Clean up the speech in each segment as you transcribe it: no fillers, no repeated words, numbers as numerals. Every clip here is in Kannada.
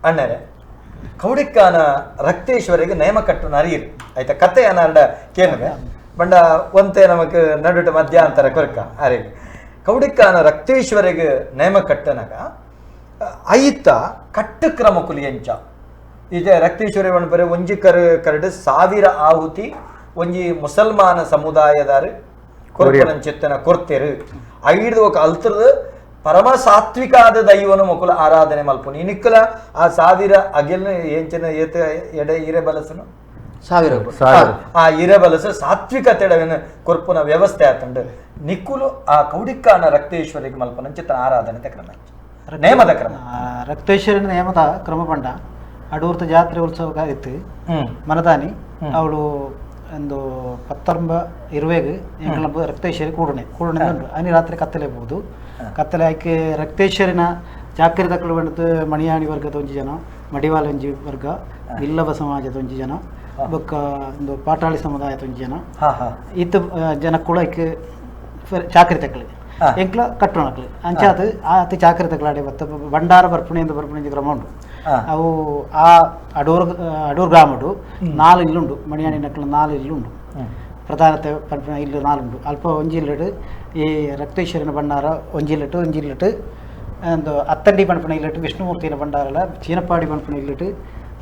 ಅಣ್ಣರೆ ಕೌಡಿಕ್ಕಾನ ರಕ್ತೇಶ್ವರಿಗೆ ನೇಮ ಕಟ್ಟು ನರಿಯಿರು ಆಯ್ತಾ ಕತೆ ಅನ್ನ ಕೇಳಿದೆ ಬಂಡ ಒಂತೆ ನಮಕ್ ನಡುಟ ಮಧ್ಯಾಂತರ ಕೊರ್ಕ ಅರೆ ಕೌಡಿಕ್ಕಾನ ರಕ್ತೇಶ್ವರಿಗೆ ನೇಮ ಕಟ್ಟನಗ ಐತ ಕಟ್ಟು ಕ್ರಮ ಕುಲಿಯಂಚ ಈಗ ರಕ್ತೇಶ್ವರಿ ಬರೆ ಒಂಜಿ ಕರಡು 1000 ಆಹುತಿ ಒಂಜಿ ಮುಸಲ್ಮಾನ ಸಮುದಾಯದಾರು ಕೊರ್ಪನಂಚಿತ್ತನ ಕೊರ್ತೆರು ಐದು ఒక ಅಲ್ತರದ ಪರಮ ಸಾತ್ವಿಕಾದ ದೈವನ ಮೊಕುಲ ಆರಾಧನೆ ಮಲ್ಪುನಿ ನಿಕ್ಕಲ ಆ 1000 ಅಗೆಲ್ನ ಏಂಚನ ಏತ ಎಡೆ ಇರೆ ಬಲಸನು 1000 ಆ ಇರೆ ಬಲಸ ಸಾತ್ವಿಕತೆಡವೆನ ಕೊರ್ಪುನ ವ್ಯವಸ್ಥೆ ಆತಂಡ ನಿಕ್ಕುಲು ಆ ಕೌಡಿಕ್ಕಾನ ರಕ್ತೇಶ್ವರಿಗೆ ಮಲ್ಪನಂಚಿತ್ತನ ಆರಾಧನೆ ಕ್ರಮ ನೇಮದ ಕ್ರಮ ರಕ್ತೇಶ್ವರಿನ ನೇಮದ ಕ್ರಮ ಪಂಡ ಅಡೂರ್ತ ಜಾತ್ರೆ ಉತ್ಸವ ಇತ್ತು ಮನದಾನಿ ಅವಳು ಒಂದು 19-20 ಎಂಕಲ ರಕ್ತೇಶ್ವರಿ ಕೂಡಣೆ ಉಂಟು ಅನಿ ರಾತ್ರಿ ಕತ್ತಲೆ ಬಹುದು ಕತ್ತಲೆ ಆಯ್ಕೆ ರಕ್ತೇಶ್ವರಿನ ಚಾಕರಿ ತಕ್ಕಳು ಬಂದು ಮಣಿಯಾಣಿ ವರ್ಗದ ಒಂಜಿ ಜನ ಮಡಿವಾಳ ಒಂಜಿ ವರ್ಗ ಇಲ್ಲವ ಸಮಾಜದ ಒಂಜಿ ಜನ ಬೊಕ್ಕ ಒಂದು ಪಾಟಾಳಿ ಸಮುದಾಯದ ಒಂಜಿ ಜನ ಇತ್ತು ಜನ ಕೂಡ ಆಯ್ಕೆ ಚಾಕರಿ ತಕ್ಕಳಿ ಎಂಕ್ಲ ಕಟ್ಟೋಣಕ್ಲಿ ಅಂಚಾದ ಆತ ಚಾಕರಿ ತಕ್ಕಲಾಡೆ ಬತ್ತ ಭಂಡಾರ ಬರ್ಪಣೆಯಿಂದ ಬರ್ಪಣೆ ಕ್ರಮ ಉಂಟು ಅವು ಆ ಅಡೂರು ಗ್ರಾಮಡು 4 ಇಲ್ಲುಂಡು ಮಣಿಯಾಣಿ ನಕ್ಕಲ 4 ಇಲ್ಲುಂಡು ಪ್ರಧಾನತೆ ಪಂಪಣ ಇಲ್ಲು 4 ಉಂಡು ಅಲ್ಪ ಒಂಜಿಲ್ಲಡು ಈ ರಕ್ತೇಶ್ವರಿನ ಭಂಡಾರ ಒಂಜಿಲ್ಲಟ್ಟು ಒಂದು ಅತ್ತಂಡಿ ಪಂಪಣ ಇಲ್ಲಟ್ಟು ವಿಷ್ಣುಮೂರ್ತಿನ ಭಂಡಾರಲ್ಲ ಚೀನಪ್ಪಾಡಿ ಪಂಪಣ ಇಲ್ಲಟ್ಟು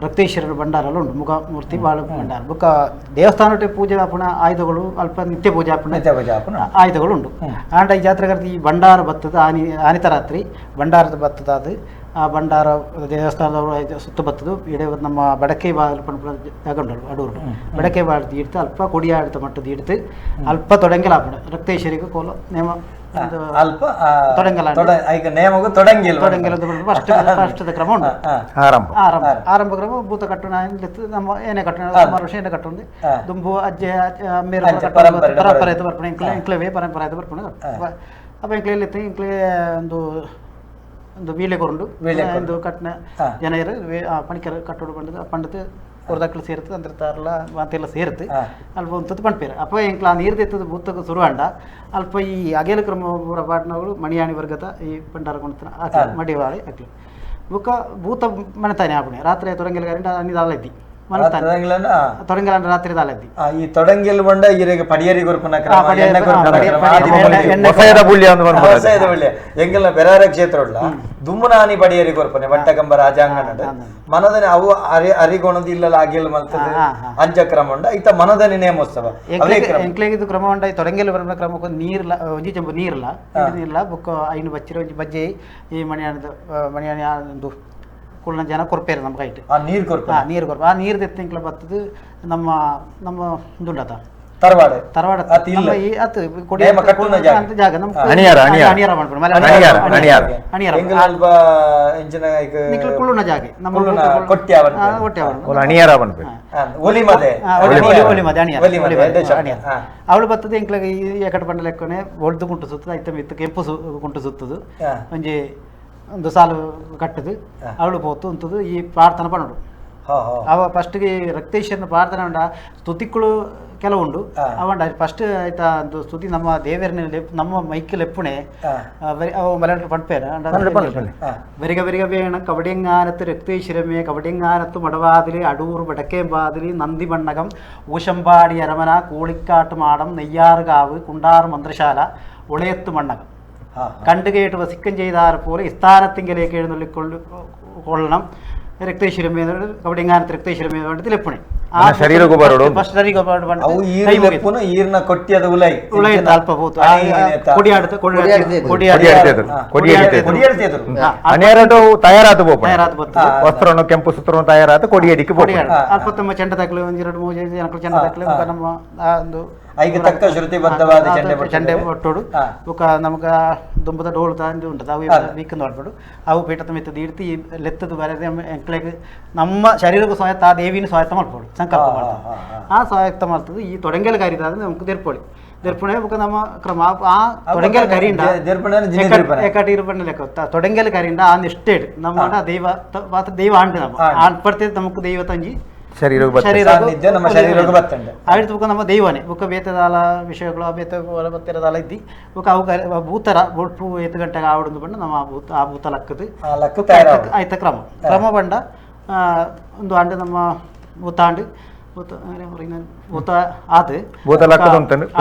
ರಕ್ತೇಶ್ವರನ ಭಂಡಾರಲ್ಲ ಉಂಟು ಮುಖ ಮೂರ್ತಿ ಬಾಳ ಭಂಡಾರ ಬುಕ್ಕ ದೇವಸ್ಥಾನ ಪೂಜೆ ಆಪಣ ಆಯುಧಗಳು ಅಲ್ಪ ನಿತ್ಯ ಪೂಜೆ ಆಪಣ ಆಯುಧಗಳು ಉಂಟು ಆಂಡ ಈ ಜಾತ್ರೆಗಾರ್ತಿ ಈ ಭಂಡಾರ ಬತ್ತದ ಆನಿತ ರಾತ್ರಿ ಭಂಡಾರದ ಬತ್ತದ ಅದು ಆ ಭಂಡಾರ ದೇವಸ್ಥಾನದವರು ಸುತ್ತ ಬತ್ತದು ಇಡೇ ನಮ್ಮ ಬಡಕೆ ಬಾಗಿಲು ಪಂಪಣ ತಗೊಂಡಳು ಅಡೂರು ಬಡಕೆ ಬಾಳ್ದು ಇಡ್ತು ಅಲ್ಪ ಕೊಡಿಯಾಡ್ತ ಮಟ್ಟದ ಇಡ್ತು ಅಲ್ಪ ತೊಡಂಗೆಲ ಆಪಣ ರಕ್ತೇಶ್ವರಿಗೆ ಕೋಲ ನೇಮ ಅಲ್ಪ ಅಷ್ಟದ ಕ್ರಮ ಉಂಟು ಆರಂಭ ಕ್ರಮ ಭೂತ ಕಟ್ಟಣ ನಮ್ಮ ಏನೇ ಕಟ್ಟಣ ಸುಮಾರು ವರ್ಷ ಏನೇ ಕಟ್ಟುಂದು ದುಂಬು ಅಜ್ಜೆ ಅಮ್ಮೇರ ಪರಂಪರೆ ಬರ್ಪಣೆ ಇಂಕ್ಲವೇ ಪರಂಪರೆ ಬರ್ಪಣೆ ಅಪ್ಪ ಇಂಕ್ಲೆಯಲ್ಲಿ ಇಂಕ್ಲೆ ಒಂದು ವೀಲೆ ಕೊಂಡು ಒಂದು ಕಟ್ಟಣ ಜನ ಪಣಿಕರ ಕಟ್ಟೋಡು ಬಂದದ್ದು ಪಂಡತ್ ಹೊರದಕ್ಕಲು ಸೇರ್ತು ಅಂದಿರ್ತಾರಲ್ಲ ಮಾತೆಲ್ಲ ಸೇರ್ತು ಅಲ್ಪ ಒಂದು ಪಂಪೇರ ಅಪ್ಪ ಎಂಕ್ಲ ಆ ನೀರು ತೆತ್ತದ ಭೂತಕ್ಕೆ ಶುರುವಾಂಡ ಅಲ್ಪ ಈ ಅಗೇಲ ಕ್ರಮ ಪಾಟ್ನಗಳು ಮಣಿಯಾಣಿ ವರ್ಗದ ಈ ಭಂಡಾರ ಕೊಂಡ್ತಾನೆ ಮಡಿವಾಳಿ ಹಾಕಿ ಬುಕ್ಕ ಭೂತ ಮನೆತಾನೆ ಆಪಣೆ ರಾತ್ರಿ ತೊರಂಗೆಲ್ಗಾರಿಂದ ಅನ್ನಿದಾಲೈತಿ ತೊಡಂಗೆಲ ರಾತ್ರಿ ದಾಲೈತಿ ಈ ತೊಡಂಗೆಲ್ ಬಂಡ ಈರೆಗೆ ಪಡಿಯರಿ ಗೊರ್ಪನ ಎಂಗೆಲ್ಲ ಬೆರಾರ ಕ್ಷೇತ್ರ ಉಳ್ಳ ದುಮ್ಮನಾನಿ ಪಡಿಯರಿ ಗೊರ್ಪನೆ ಬಟ್ಟಕಂಬ ರಾಜಾಂಗಣ ಮನದನೆ ಅವು ಅರಿಗೊಣದು ಇಲ್ಲಲ್ಲ ಆಗಿಲ್ ಮಲ್ತದೆ ಅಂಜ ಕ್ರಮ ಉಂಡ ಐತ ಮನದನಿ ನೇಮೋತ್ಸವ ಎಂಕ್ಲೆಗಿದ್ದು ಕ್ರಮ ಉಂಡ ಈ ತೊಡಂಗೆಲ್ ಬರನ ಕ್ರಮಕ್ಕೆ ನೀರ್ಲ ಒಂಜಿ ಚೆಂಬು ನೀರ್ಲ ಬುಕ್ಕ ಐನು ಬಚ್ಚಿರ ಒಂಜಿ ಬಜ್ಜೆ ಈ ಮಣಿಯಾಣಿ ಒಂದು ಕುಳ್ಳ ಜನ ಕೊರ್ಪೇರು ನಮ್ಮ ಕೈಟ್ ನೀರು ಕೊರ್ಪ ಆ ನೀರು ತೆತ್ತಿಂಕ್ಲ ಬತ್ತದು ನಮ್ಮ ದುಂಡತ ತರವಾಡ ಜಾಗ ಕುಳ್ಳುನ ಜಾಗೆ ಅವಳು ಬತ್ತದು ಎಂಕ್ಲಾಗ ಈ ಎಕಡೆ ಬಂಡ ಲೆಕ್ಕನೆ ಒಳ್ದು ಕುಂಟು ಸುತ್ತದ ಐತ ಮಿತ್ತು ಕೆಂಪು ಕುಂಟು ಸುತ್ತದು ಒಂಜಿ ಒಂದು ಸಾಲು ಕಟ್ಟದು ಅವಳು ಪೋತು ಅಂತದು ಈ ಪ್ರಾರ್ಥನೆ ಪಣಡು ಅವ ಫಸ್ಟ್ಗೆ ರಕ್ತೇಶ್ವರನ ಪ್ರಾರ್ಥನೆ ಉಂಡ ಸ್ತುತಿಗಳು ಕೆಲವುಂಡು ಅವಂಡ ಫಸ್ಟ್ ಆಯ್ತಾ ಒಂದು ಸ್ತುತಿ ನಮ್ಮ ದೇವರನ ನಮ್ಮ ಮೈಕ್ ಲೆಪ್ಪುಣೆ ಅವು ಮಲಯಾಳ ಪಂಪೇರ വരിക വേണം കവടിയങ്ങാനത്ത് രക്തേശ്വരമേ കവടിയങ്ങാനത്ത് മടവാതില് അടൂർ വടക്കേമ്പാതില് നന്ദിമണ്ണകം ഊശമ്പാടി അരമന കൂളിക്കാട്ട് മാടം നെയ്യാറുകാവ് കുണ്ടാർ മന്ത്രശാല ഉളയത്ത് മണ്ണകം കണ്ടുകേട്ട് വസിക്കം ചെയ്താൽ പോലെ സ്ഥാനത്തിങ്കിലേക്ക് എഴുന്നള്ളിക്കൊള്ളണം രക്തേശ്വരമേ കവടിയങ്ങാനത്ത് രക്തേശ്വരമേ വേണ്ടത് ലെപ്പണി ವಸ್ತ್ರ ಕೆಂಪು ಸೂತ್ರ ತಯಾರಾತ ಕೊಡಿಯಡಿಕೆ ಅಲ್ಪ ತಮ್ಮ ಚೆಂಡ ತಕ್ಕಲು ಒಂದೆರಡು 3 ಜನಕ್ಕೆ ಚೆಂಡ ತಕ್ಕಲು ನಮ್ಮ ಒಂದು ಐಗೆ ತಕ್ಕ ಶ್ರುತಿಬದ್ಧವಾದ ಚೆಂಡೆ ಒಟ್ಟೋಡು ಬುಕ್ಕ ನಮಗ ದುಂಬದ ಡೋಳು ತಾಂಡಿ ಉಂಟು ಅವು ವೀಕಂದು ಹೊಡ್ಬಿಡು ಅವು ಪೀಠದ ಮಿತ್ತದ ಇಡ್ತಿ ಲೆತ್ತದು ಬರದೆ ಎಂಕ್ಲೆಗೆ ನಮ್ಮ ಶರೀರಕ್ಕೂ ಸ್ವಾಯತ್ತ ಆ ದೇವಿನ ಸ್ವಾಯತ್ತ ಮಾಡ್ಬೋದು ಸಂಕಲ್ಪ ಮಾಡ್ತದೆ ಆ ಸ್ವಾಯತ್ತ ಮಾಡ್ತದೆ ಈ ತೊಡಂಗೆಲ್ ಗಾರಿದಾದ್ರೆ ನಮ್ಗೆ ದೆರ್ಪೊಳಿ ದೆರ್ಪಣೆ ಬುಕ್ಕ ನಮ್ಮ ಕ್ರಮ ಆ ತೊಡಂಗೆಲ್ ಕರಿಯಿಂದ ಎಕಟಿ ಇರ್ಬಣ್ಣ ಲೆಕ್ಕ ತೊಡಂಗೆಲ್ ಕರಿಯಿಂದ ಆ ನಿಷ್ಠೇಡ್ ನಮ್ಮ ದೈವ ದೈವ ಆಂಡ್ ನಮ್ಮ ಆಡ್ಪಡ್ತೇವೆ ನಮಕ್ ದೈವ ತಂಜಿ ಶರೀರಕ್ಕೆ ಬರ್ತದೆ. ಸಾನ್ನಿಧ್ಯ ನಮ್ಮ ಶರೀರಕ್ಕೆ ಬರ್ತಂಡೆ. ಆಯ್ತು ಬುಕ್ಕ ನಮ್ಮ ದೈವನೇ ಬುಕ್ಕ ಬೇತದಾಲ ವಿಷಯಗಳು ಬೇತ ಬತ್ತಿರದಾಲ ಇದ್ದಿ ಬುಕ್ಕ ಅವು ಭೂತರ ಒಟ್ಟು 8 ಗಂಟೆಗೆ ಆವಡೊಂದು ಬಂದು ನಮ್ಮ ಆ ಭೂತ ಲಕ್ಕದು ಆಯ್ತ ಕ್ರಮ ಬಂಡ ಒಂದು ಆಂಡು ನಮ್ಮ ಭೂತಾಂಡು ಭೂತ ಆದು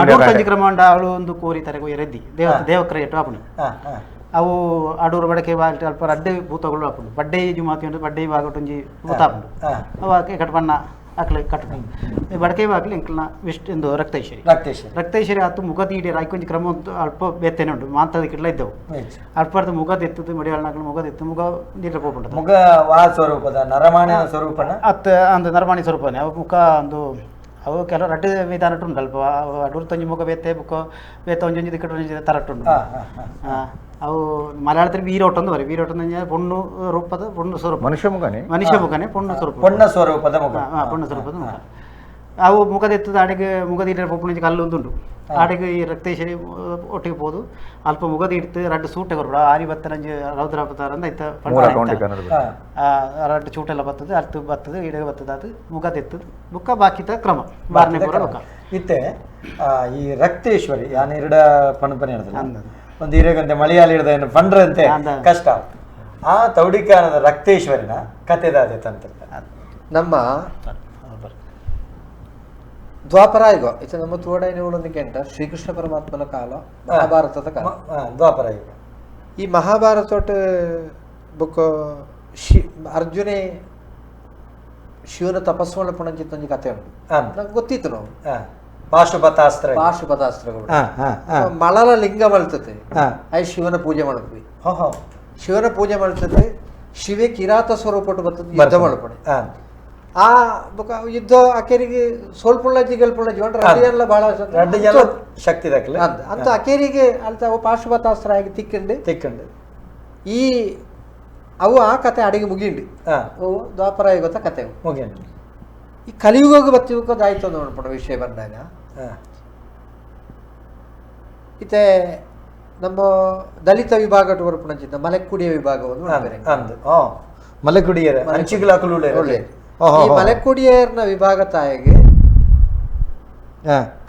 ಅಡೂರು ಕ್ರಮ ಬಂಡ ಅವಳು ಒಂದು ಕೋರಿ ತರಗೆ ರೆದ್ದಿ ದೇವಕ್ರ ಎಟ್ಟು ಆಪಣು ಅವು ಅಡೂರು ಬಡಕೆ ಅಲ್ಪ ಅಡ್ಡೆ ಭೂತಗಳು ಆಪುಂಡು ಬಡ್ಡೆ ಜುಮಾತಿ ಉಂಟು ಬಡ್ಡೆ ಬಾಗಟೊಂಜಿ ಭೂತ ಆಪುಂಡು ಅವ ಕಟ್ಪಣ್ಣ ಅಕ್ಲೆ ಕಟ್ಟು ಬಡಕೆ ಬಾಗ್ಲಿ ಎಂಕ್ಲನ ವಿಷ್ಣು ಎಂದು ರಕ್ತೇಶ್ವರಿ ಆತು ಮುಖ ತೀಡಿರ ಐಕೊಂಜಿ ಕ್ರಮ ಅಲ್ಪ ಬೇತೇನೆ ಉಂಟು ಮಾತದ ಕಿಡ್ಲ ಇದ್ದವು ಅಲ್ಪರ್ದು ಮುಖ ತೆತ್ತದು ಮಡಿಯಾಳ ಮುಖ ತೆತ್ತು ಮುಖ ನೀಟ ಹೋಗ್ಬಿಟ್ಟು ಮುಖ ವಾ ಸ್ವರೂಪದ ನರಮಾಣಿನ ಸ್ವರೂಪನ ಅತ್ತ ಅಂದು ನರಮಾಣಿ ಸ್ವರೂಪನೇ ಅವು ಮುಖ ಒಂದು ಅವು ಕೆಲವು ರಡ್ಡು ವಿಧಾನ ಉಂಟು ಅಲ್ಪ ಅಡೂರು ತಂಜಿ ಮುಖ ಬೇತೆ ಬುಕ್ಕ ಬೇತ ಒಂಜೊಂಜಿ ದಿಕ್ಕಟ್ಟು ತರಟ್ಟುಂಡು ಅವು ಮಲಯಾಳത്തിൽ വീരോട്ടം പറയും വീരോട്ടം എന്ന് പറഞ്ഞാൽ പൊണ്ണു ರೂಪದ പൊണ്ണು ಸ್ವರೂಪ ಮನುಷ್ಯ ಮುಖನೇ പൊണ്ണು ಸ್ವರೂಪ പൊണ്ണ ಸ್ವರೂಪದ ಮುಖ പൊണ്ണು ಸ್ವರೂಪದ ಮುಖ ಅವು ಮುಖದೆತ್ತದ ಆಡೆಗೆ ಮುಖದೀಟ ಪೊಪ್ಪುಣಿಂಚ ಕಲ್ಲೊಂದುಂಟು ಆಡೆಗೆ ಈ ರಕ್ತೇಶ್ವರಿ ಒಟ್ಟಿಗೆ ಹೋದು ಅಲ್ಪ ಮುಖದಿಡ್ತು ರಡ್ಡು ಸೂಟೆ ಕೊರ್ಬಿಡ ಆರಿ ಬತ್ತರಂಜು ರೌದ್ರಾಪತಾರ ಅಂತ ಇತ್ತ ರಡ್ಡು ಚೂಟೆಲ್ಲ ಬರ್ತದೆ ಅರ್ಥ ಬರ್ತದೆ ಇಡೆಗೆ ಬರ್ತದೆ ಅದು ಮುಖದೆತ್ತದು ಮುಖ ಬಾಕಿತ ಕ್ರಮ ಬಾರನೇ ಪೂರ ಮುಖ ಇತ್ತೆ ಈ ರಕ್ತೇಶ್ವರಿ ಯಾನ್ ಎರಡ ಪಣಪನೆ ಹೇಳಿದ್ರೆ ಒಂದು ಹಿರೇಗಂತೆ ಮಲಯಾಳಿ ಹಿಡ್ದ ಏನು ಪಂಡ್ರಂತೆ ಕಷ್ಟ ಆ ತೌಡಿಕಾನದ ರಕ್ತೇಶ್ವರಿನ ಕಥೆದಾದೆ ತಂತ್ರ ನಮ್ಮ ದ್ವಾಪರಾಯುಗ ಇದು ನಮ್ಮ ತೋಡೈನೊಳೊಂದಿಗೆ ಅಂತ ಶ್ರೀಕೃಷ್ಣ ಪರಮಾತ್ಮನ ಕಾಲ ಮಹಾಭಾರತದ ಕಾಲ ದ್ವಾಪರಾಯುಗ ಈ ಮಹಾಭಾರತ ಬುಕ್ ಅರ್ಜುನೇ ಶಿವನ ತಪಸ್ಸುಗಳ ಪುಣಂಚಿತ್ತೊಂದು ಕಥೆ ಉಂಟು ನಂಗೆ ಗೊತ್ತಿತ್ತು ನಾವು ಪಾಶುಪತಾಸ್ತ್ರಗಳು ಮಳಲ ಲಿಂಗ ಮಲ್ತತೆ ಅಯ್ ಶಿವನ ಪೂಜೆ ಮಾಡ್ತೀವಿ ಶಿವನ ಪೂಜೆ ಮಾಡ್ತದೆ ಶಿವೆ ಕಿರಾತ ಸ್ವರೂಪ ಬರ್ತದೆ ಯುದ್ಧ ಮಾಡ್ಪಡೆ ಆ ಯುದ್ಧ ಅಕೇರಿಗೆ ಸೋಲ್ಪುಳ್ಳಜ್ಜಿ ಗೆಲ್ಪುಳ್ಳಜ್ಜಿ ಎಲ್ಲ ಬಹಳ ಶಕ್ತಿ ಅಂತ ಅಕೇರಿಗೆ ಅಲ್ತ ಪಾಶುಪತಾಸ್ತ್ರ ಆಗಿ ತಿಕ್ಕಂಡು ಈ ಅವು ಆ ಕತೆ ಅಡಿಗೆ ಮುಗಿಂಡು ಅವು ದ್ವಾಪರಾಯುಗದ ಕತೆ ಮುಗಿಂಡು ಈ ಕಲಿಯುಗ ಬತ್ತಿಗೋದಾಯ್ತು ನೋಡ್ಬಿಡ ವಿಷಯ ಬಂದಾಗ ಇತ್ತೆ ನಮ್ಮ ದಲಿತ ವಿಭಾಗ ಬರ್ಪಣಚಿತ್ತ ಮಲೆಕುಡಿಯ ವಿಭಾಗವನ್ನು ಮಲೆಕುಡಿಯರ ಈ ಮಲೆಕುಡಿಯರ್ನ ವಿಭಾಗ ತಾಯಿಗೆ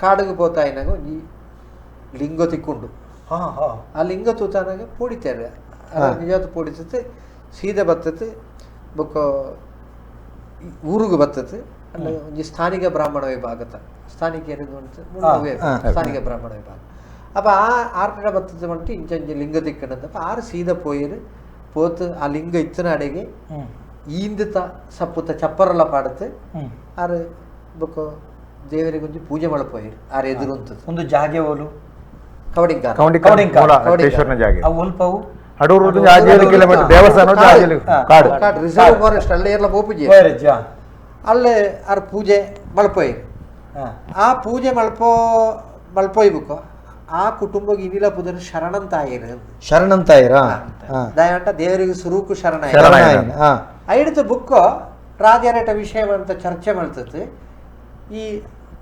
ಕಾಡಿಗೆ ಪೋತಾಯಿನಾಗ ಈ ಲಿಂಗ ತಿಕ್ಕೊಂಡು ಆ ಲಿಂಗ ತೂತಾನಾಗ ಪೂಡಿತಾರೆ ನಿಜಾತ್ ಪೂಡಿತತೆ ಸೀದೆ ಬರ್ತತೆ ಬೊಕ್ಕ ಊರಿಗೆ ಬರ್ತತೆ ಅಲ್ಲ ಒಂಜಿ ಸ್ಥಾನಿಕ ಬ್ರಾಹ್ಮಣ ವಿಭಾಗತ ಸ್ಥಾನಿಕ ಸ್ಥಾನಿಕ ಬ್ರಾಹ್ಮಣ ವಿಭಾಗ ಅಪ್ಪ ಆರ್ಕಡೆ ಬರ್ತದೆ ಬಂತು ಇಂಚಂಜಿ ಲಿಂಗ ತಿಕ್ಕಂಡಪ್ಪ ಆರು ಸೀದ ಪೋಯಿರು ಪೋತು ಆ ಲಿಂಗ ಇತ್ತನ ಅಡೆಗೆ ಈಂದಿತ ಸಪ್ಪುತ್ತ ಚಪ್ಪರೆಲ್ಲ ಪಾಡುತ್ತೆ ಆರು ಬೊಕ್ಕ ದೇವರಿಗೆ ಒಂಜಿ ಪೂಜೆ ಮಾಡಪೋಯಿರು ಆರು ಎದುರು ಅಂತದ್ದು ಒಂದು ಜಾಗೆ ಓಲು ಒಲ್ಪವು ರಿಸರ್ವ್ ಫಾರೆಸ್ಟ್ ಅಲ್ಲೇ ಎಲ್ಲ ಬೋಪುಜಿ ಅಲ್ಲೇ ಆರು ಪೂಜೆ ಮಲ್ಪೋಯಿರು ಆ ಪೂಜೆ ಮಲ್ಪೋಯ್ಬೇಕು ಆ ಕುಟುಂಬಕ್ಕೆ ಇನಿಲ ಪುದರ್ ಶರಣಂತಾಯಿರ ದಯಂಟ ದೇವರಿಗೆ ಸುರೂಕು ಶರಣ ಐಡ್ದು ಬುಕ್ ರಾಜರೇಟ ವಿಷಯ ಅಂತ ಚರ್ಚೆ ಮಾಡ್ತದೆ ಈ